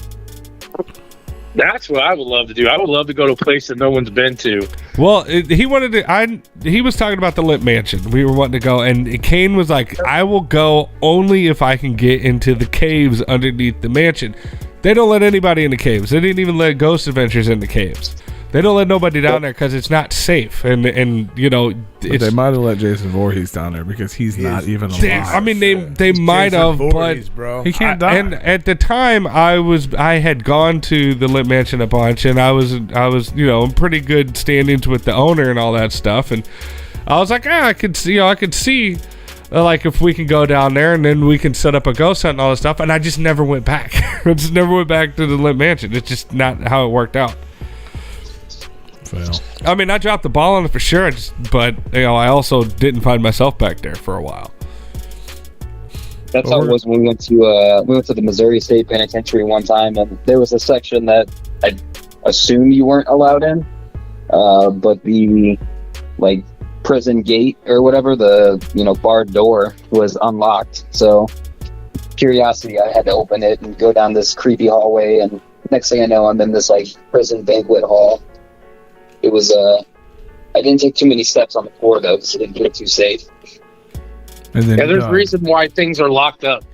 That's what I would love to do. I would love to go to a place that no one's been to. Well, he wanted to. He was talking about the Lit Mansion. We were wanting to go, and Kane was like, "I will go only if I can get into the caves underneath the mansion." They don't let anybody in the caves. They didn't even let Ghost Adventures in the caves. They don't let nobody down there because it's not safe. And you know, But they might have let Jason Voorhees down there because he's not even alive. I mean, they might have, but bro. He can't die. And at the time, I had gone to the Lit Mansion a bunch, and I was in pretty good standings with the owner and all that stuff, and I was like, I could see like if we can go down there and then we can set up a ghost hunt and all that stuff, and I just never went back. I just never went back to the Lit Mansion. It's just not how it worked out. Fail. I mean, I dropped the ball on it for sure, but I also didn't find myself back there for a while. That's how it was when we went to the Missouri State Penitentiary one time, and there was a section that I assume you weren't allowed in, but the prison gate or whatever, the barred door was unlocked. So curiosity, I had to open it and go down this creepy hallway, and next thing I know, I'm in this prison banquet hall. It was I didn't take too many steps on the floor though, because it didn't get too safe. And then Yeah, there's a reason why things are locked up.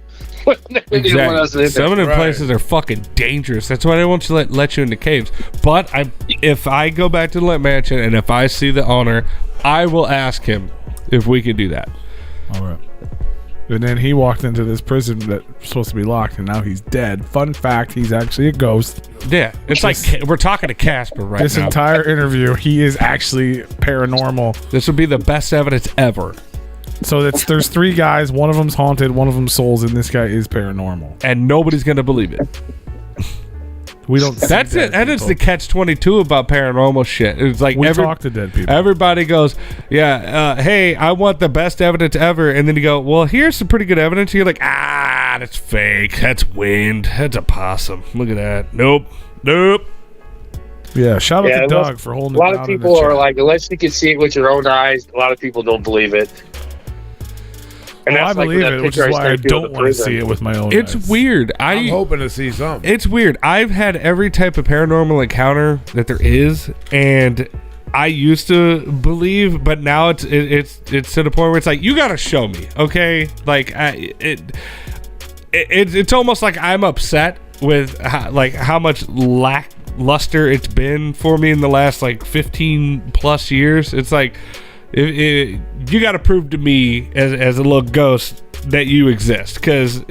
They don't want us in there. Some of the Right. places are fucking dangerous. That's why they won't let you into caves. But if I go back to the Lit Mansion and if I see the owner, I will ask him if we could do that. All right. And then he walked into this prison that's supposed to be locked, and now he's dead. Fun fact: he's actually a ghost. Yeah, it's like we're talking to Casper right This now. entire interview, he is actually paranormal. This would be the best evidence ever. So there's three guys. One of them's haunted. One of them's souls, and this guy is paranormal. And nobody's gonna believe it. We don't. see That's dead it. That is people. the catch-22 about paranormal shit. It's like We talk to dead people. everybody goes, yeah, hey, I want the best evidence ever. And then you go, well, here's some pretty good evidence. And you're like, that's fake. That's wind. That's a possum. Look at that. Nope. Yeah, shout out Yeah, to well, Doug for holding A lot it of down in the people are chat. like, unless you can see it with your own eyes, a lot of people don't believe it. And Well, I that's like believe that it, which picture is why I sent you of don't the want to prison. see it with my own It's eyes. weird. I'm hoping to see something. It's weird. I've had every type of paranormal encounter that there is, and I used to believe, but now it's to the point where it's like, you gotta show me, okay? Like it's almost like I'm upset with how much lackluster it's been for me in the last like 15 plus years. It's like you got to prove to me as a little ghost that you exist, because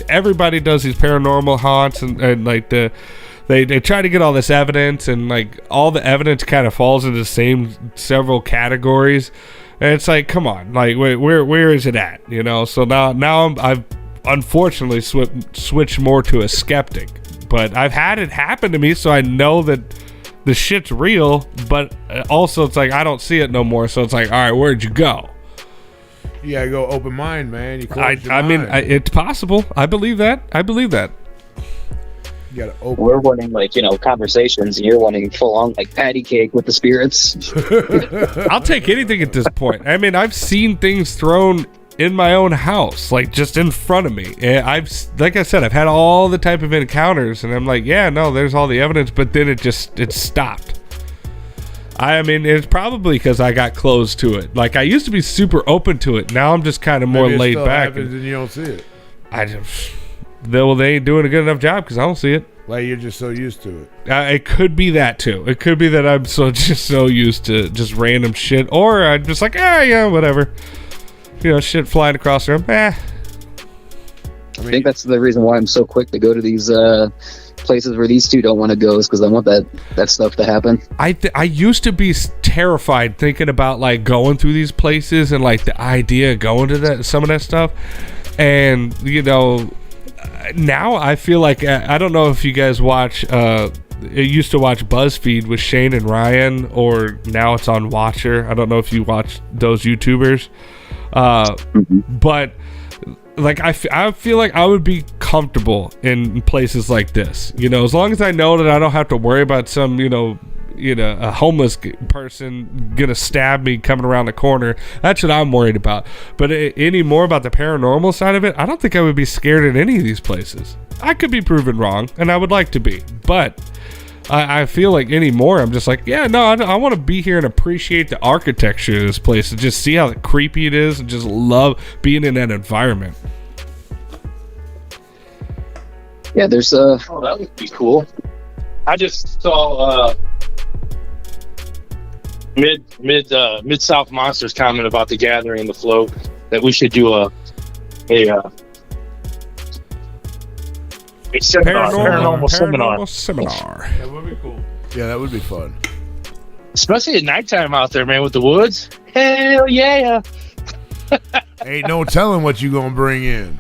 everybody does these paranormal haunts and like they try to get all this evidence, and like all the evidence kind of falls into the same several categories, and it's like, come on, like where is it at? So now I've unfortunately switched more to a skeptic, but I've had it happen to me, so I know that the shit's real, but also it's like I don't see it no more, so it's like, all right, where'd you go? You gotta go open mind, man. You close your I mean, mind. it's possible. I believe that. You gotta open. We're wanting conversations, and you're wanting full on patty cake with the spirits. I'll take anything at this point. I mean, I've seen things thrown in my own house, like just in front of me. And like I said, I've had all the type of encounters, and I'm like, yeah, no, there's all the evidence, but then it stopped. I mean, it's probably because I got closed to it. Like, I used to be super open to it. Now I'm just kind of more Maybe it laid still back. happens and you don't see it. They ain't doing a good enough job because I don't see it. Like, you're just so used to it. It could be that too. It could be that I'm just so used to just random shit, or I'm just like, yeah, whatever. Shit flying across the room. I think that's the reason why I'm so quick to go to these places where these two don't want to go, is because I want that stuff to happen. I used to be terrified thinking about like going through these places and like the idea of going to some of that stuff, and now I feel like I don't know if you guys watch. It used to watch BuzzFeed with Shane and Ryan, or now it's on Watcher. I don't know if you watch those YouTubers. But like I feel like I would be comfortable in places like this, as long as I know that I don't have to worry about some a homeless person gonna stab me coming around the corner. That's what I'm worried about. But any more about the paranormal side of it, I don't think I would be scared at any of these places. I could be proven wrong, and I would like to be, but I feel like anymore, I'm just like, yeah, no, I want to be here and appreciate the architecture of this place and just see how creepy it is, and just love being in that environment. Yeah, there's Oh, that would be cool. I just saw Mid South Monsters comment about the gathering and the float, that we should do a seminar, paranormal seminar. That would be cool. Yeah, that would be fun. Especially at nighttime out there, man, with the woods. Hell yeah. Ain't no telling what you gonna bring in.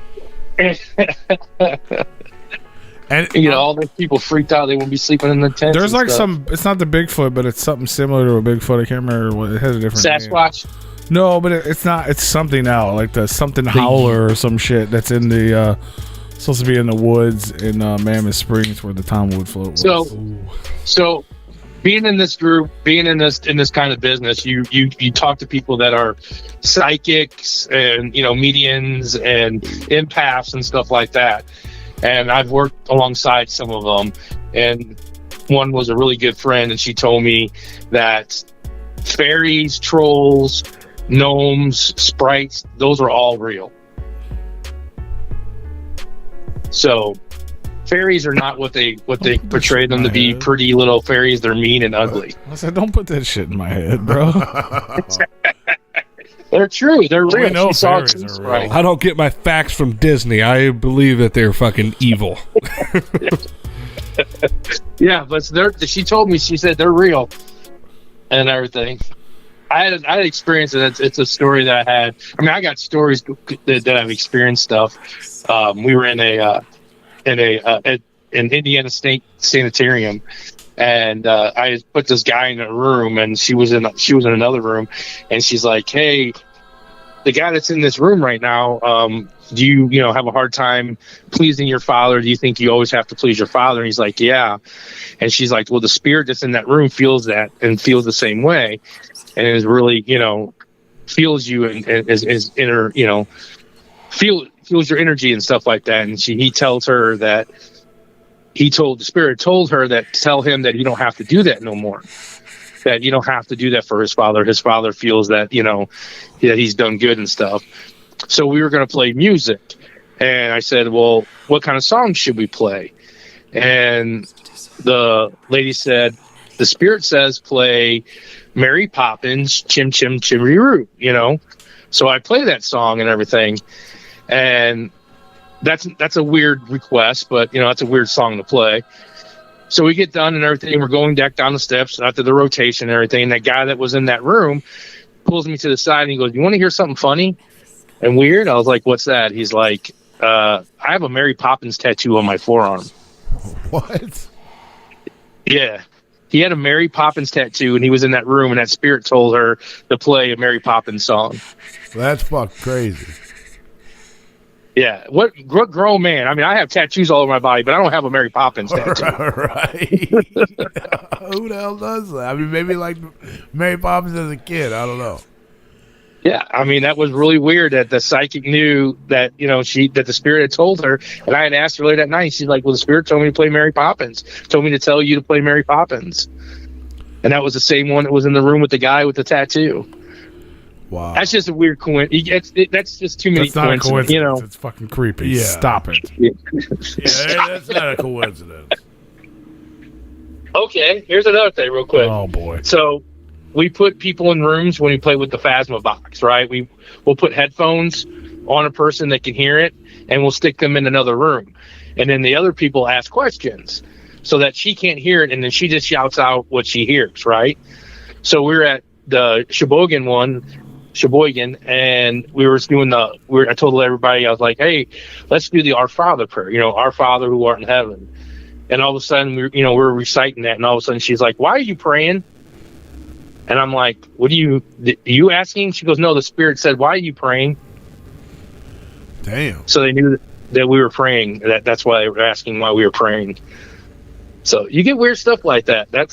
And all those people freaked out. They won't be sleeping in the tents. There's and like stuff. it's not the Bigfoot, but it's something similar to a Bigfoot. I can't remember what it has a different name. Sasquatch. No, but it's not. It's something now, like the something howler or some shit that's in the supposed to be in the woods in Mammoth Springs where the Tomwood float was. So being in this group, being in this kind of business, you talk to people that are psychics and mediums and empaths and stuff like that. And I've worked alongside some of them, and one was a really good friend, and she told me that fairies, trolls, gnomes, sprites, those are all real. So fairies are not what they portray them to be, pretty little fairies. They're mean and ugly. I said, don't put that shit in my head, bro. They're true. They're real. We know She saw fairies it, are real. right. I don't get my facts from Disney. I believe that they're fucking evil. Yeah, but she told me, she said they're real and everything. I had experience, and it's a story that I had. I mean, I got stories that I've experienced stuff. We were in an Indiana State sanitarium, and I put this guy in a room, and she was in another room, and she's like, "Hey, the guy that's in this room right now, do you have a hard time pleasing your father? Do you think you always have to please your father? And he's like, yeah. And she's like, well, the spirit that's in that room feels that and feels the same way, and is really, feels you and is inner, feels your energy and stuff like that. And he tells her that the spirit told her that tell him that you don't have to do that no more. That you don't have to do that for his father. His father feels that, that he's done good and stuff. So we were going to play music. And I said, well, what kind of songs should we play? And the lady said, the spirit says play Mary Poppins, Chim Chim Chimmy Roo, So I play that song and everything. And that's a weird request, but, that's a weird song to play. So we get done and everything. We're going back down the steps after the rotation and everything. And that guy that was in that room pulls me to the side and he goes, you want to hear something funny and weird? I was like, what's that? He's like, I have a Mary Poppins tattoo on my forearm. What? Yeah. He had a Mary Poppins tattoo and he was in that room and that spirit told her to play a Mary Poppins song. That's fucking crazy. Yeah, what grown man? I mean, I have tattoos all over my body, but I don't have a Mary Poppins tattoo. Right. Who the hell does that? I mean, maybe like Mary Poppins as a kid. I don't know. Yeah, I mean, that was really weird that the psychic knew that, that the spirit had told her. And I had asked her later that night. She's like, well, the spirit told me to play Mary Poppins. Told me to tell you to play Mary Poppins. And that was the same one that was in the room with the guy with the tattoo. Wow. That's just a weird coincidence. That's just too many coincidences. It's fucking creepy. Yeah. Stop it. Yeah, that's not a coincidence. Okay, here's another thing real quick. Oh, boy. So we put people in rooms when we play with the Phasma box, right? We'll put headphones on a person that can hear it, and we'll stick them in another room. And then the other people ask questions so that she can't hear it, and then she just shouts out what she hears, right? So we're at the Sheboygan, and we were doing I told everybody, I was like, hey, let's do the Our Father prayer, Our Father who art in heaven. And all of a sudden, we're reciting that, and all of a sudden she's like, why are you praying? And I'm like, what are you asking? She goes, no, the spirit said, why are you praying? Damn. So they knew that we were praying. That's why they were asking why we were praying. So you get weird stuff like that. That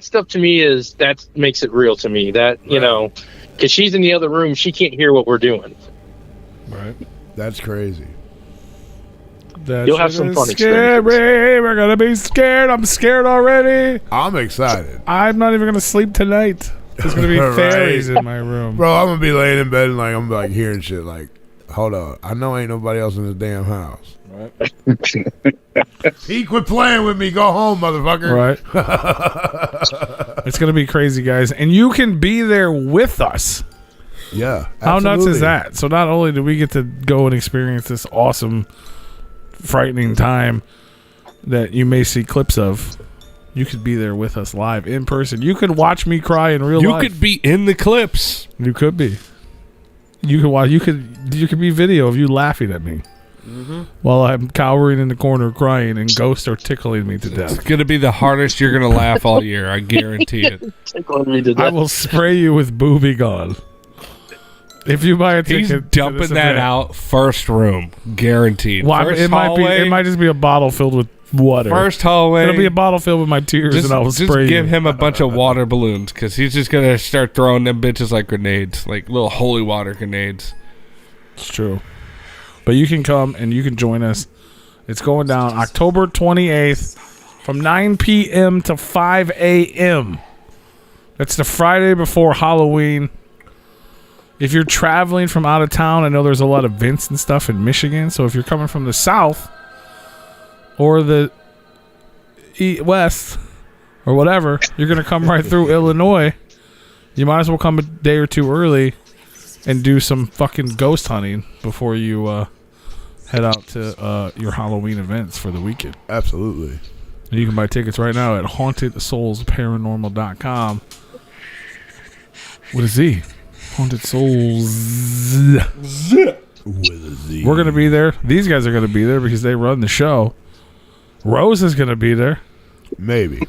stuff to me that makes it real to me. That, because she's in the other room, she can't hear what we're doing. Right. That's crazy. You'll have some fun experiences. We're going to be scared. I'm scared already. I'm excited. I'm not even going to sleep tonight. There's going to be Right. fairies in my room. Bro, I'm going to be laying in bed and I'm like hearing shit like, hold on. I know ain't nobody else in this damn house. Right. He quit playing with me. Go home, motherfucker. Right. It's going to be crazy, guys. And you can be there with us. Yeah. How nuts absolutely. is that? So not only do we get to go and experience this awesome, frightening time that you may see clips of, you could be there with us live in person. You could watch me cry in real life. You could be in the clips. You could be. You could watch. You could be video of you laughing at me while I'm cowering in the corner crying and ghosts are tickling me to It's death. going to be the hardest you're going to laugh all year. I guarantee it. I will spray you with Booby Gone. If you buy a ticket, He's to dumping this that event. out first room. Guaranteed. Well, First it hallway, might just be a bottle filled with water. First hallway. It'll be a bottle filled with my tears, Just, and I will just spray give you. him a bunch of water balloons because he's just going to start throwing them bitches like grenades, like little holy water grenades. It's true. But you can come and you can join us. It's going down October 28th from 9 p.m. to 5 a.m. That's the Friday before Halloween. If you're traveling from out of town, I know there's a lot of events and stuff in Michigan. So if you're coming from the south or the west or whatever, you're going to come right through Illinois. You might as well come a day or two early and do some fucking ghost hunting before you head out to your Halloween events for the weekend. Absolutely. And you can buy tickets right now at hauntedsoulsparanormal.com. With a Z. Haunted Souls. With a Z. We're going to be there. These guys are going to be there because they run the show. Rose is going to be there. Maybe.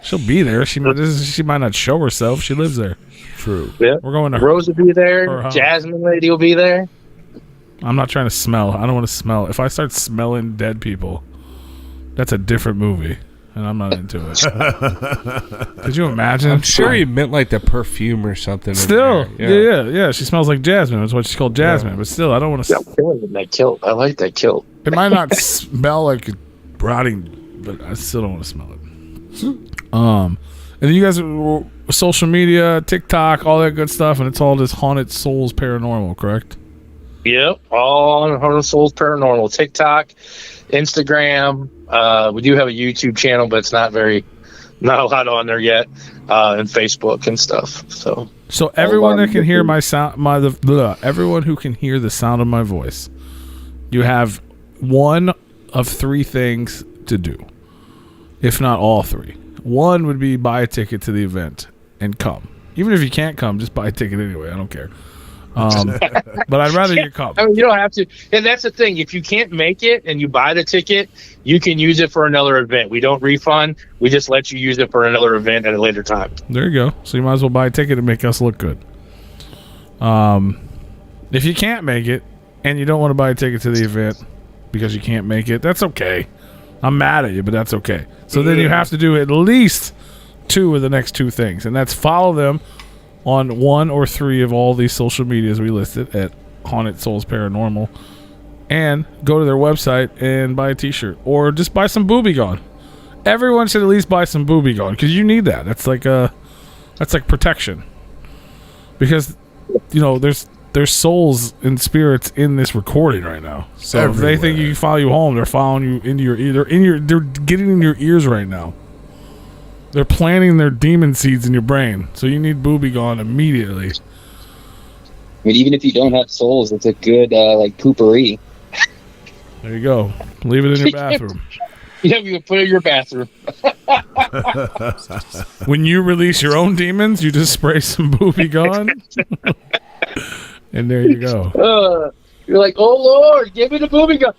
She'll be there. She might not show herself. She lives there. True. Yeah. We're going to Rose will be there. Or, Jasmine lady will be there. I'm not trying to smell. I don't want to smell. If I start smelling dead people, that's a different movie, and I'm not into it. Could you imagine? I'm sure he meant like the perfume or something. in Still, there. yeah. She smells like jasmine. That's what she's called, jasmine. But still, I don't want to. I'm killing that kilt. I like that kilt. It might not smell like rotting, but I still don't want to smell it. And then you guys, social media, TikTok, all that good stuff, and it's all just Haunted Soulz Paranormal, correct? Yep, all on Haunted Soulz Paranormal. TikTok, Instagram. We do have a YouTube channel, but it's not a lot on there yet. And Facebook and stuff. So everyone that can hear my sound, everyone who can hear the sound of my voice, you have one of three things to do, if not all three. One would be buy a ticket to the event and come. Even if you can't come, just buy a ticket anyway. I don't care. But I'd rather you come. I mean, you don't have to. And that's the thing. If you can't make it and you buy the ticket, you can use it for another event. We don't refund. We just let you use it for another event at a later time. There you go. So you might as well buy a ticket and make us look good. If you can't make it and you don't want to buy a ticket to the event because you can't make it, that's okay. I'm mad at you, but that's okay. So then you have to do at least two of the next two things, and that's follow them on one or three of all these social medias we listed at Haunted Soulz Paranormal, and go to their website and buy a t-shirt, or just buy some Booby Gone. Everyone should at least buy some Booby Gone, because you need that. That's like protection, because there's souls and spirits in this recording right now. So everywhere. If they think you can follow you home, they're following you into your ear. They're getting in your ears right now. They're planting their demon seeds in your brain. So you need Booby Gone immediately. I mean, even if you don't have souls, it's a good poopery. There you go. Leave it in your bathroom. Yeah, you can put it in your bathroom. When you release your own demons, you just spray some Booby Gone. And there you go. You're like, oh Lord, give me the Booby Gone.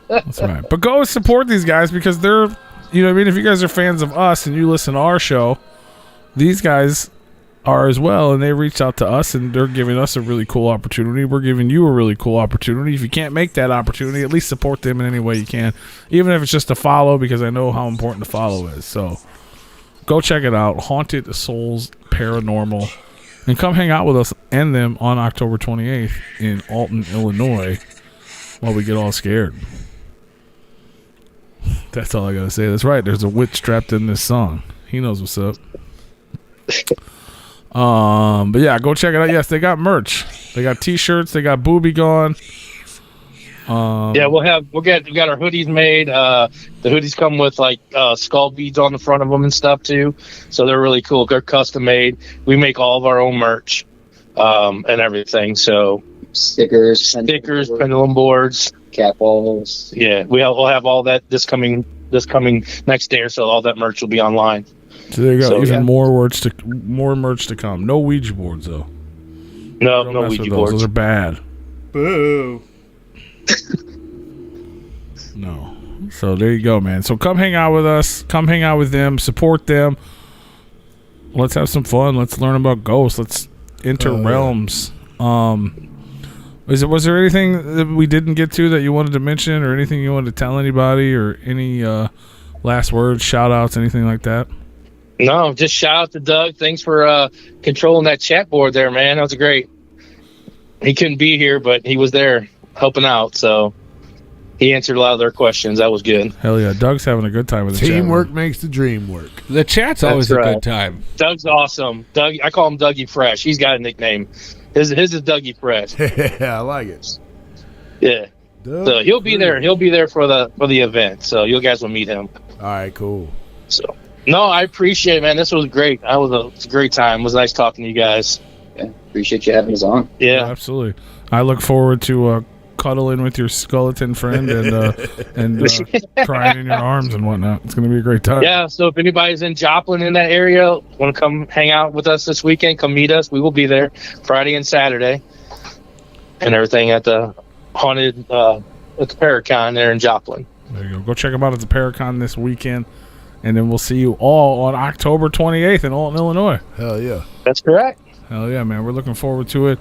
That's right. But go support these guys, because they're, you know what I mean? If you guys are fans of us and you listen to our show, these guys are as well, and they reached out to us, and they're giving us a really cool opportunity. We're giving you a really cool opportunity. If you can't make that opportunity, at least support them in any way you can, even if it's just a follow, because I know how important the follow is. So go check it out, Haunted Soulz Paranormal, and come hang out with us and them on October 28th in Alton, Illinois, while we get all scared. That's all I gotta say. That's right. There's a witch trapped in this song. He knows what's up. But yeah, go check it out. Yes, they got merch. They got t-shirts. They got Booby Gone. Yeah, we got our hoodies made. The hoodies come with skull beads on the front of them and stuff too, so they're really cool. They're custom made. We make all of our own merch and everything. So stickers, pendulum boards, cat balls. Yeah, we'll have all that this coming next day or so. All that merch will be online. So there you go. Even more merch to come. No Ouija boards though. No Ouija boards. Those are bad. Boo. No. So there you go, man. So come hang out with us. Come hang out with them. Support them. Let's have some fun. Let's learn about ghosts. Let's enter realms. Was there anything that we didn't get to that you wanted to mention, or anything you wanted to tell anybody, or any last words, shout outs, anything like that? No, just shout out to Doug. Thanks for controlling that chat board there, man. That was great. He couldn't be here, but he was there helping out, so he answered a lot of their questions. That was good. Hell yeah. Doug's having a good time with the chat. Teamwork makes the dream work. The chat's always a good time. Doug's awesome. Doug, I call him Dougie Fresh. He's got a nickname. His is Dougie Fresh. Yeah, I like it. Yeah. So he'll be there. He'll be there for the event. So you guys will meet him. All right, cool. So no, I appreciate it, man. This was great. It was a great time. It was nice talking to you guys. Yeah, appreciate you having us on. Yeah, absolutely. I look forward to cuddling with your skeleton friend and crying in your arms and whatnot. It's going to be a great time. Yeah. So if anybody's in Joplin in that area, want to come hang out with us this weekend, come meet us. We will be there Friday and Saturday, and everything at the haunted at the Paracon there in Joplin. There you go. Go check them out at the Paracon this weekend. And then we'll see you all on October 28th in Alton, Illinois. Hell yeah. That's correct. Hell yeah, man. We're looking forward to it.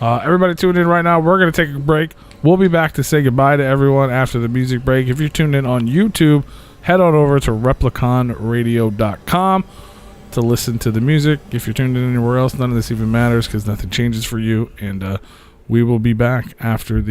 Everybody tuned in right now. We're going to take a break. We'll be back to say goodbye to everyone after the music break. If you're tuned in on YouTube, head on over to repliconradio.com to listen to the music. If you're tuned in anywhere else, none of this even matters because nothing changes for you. And we will be back after the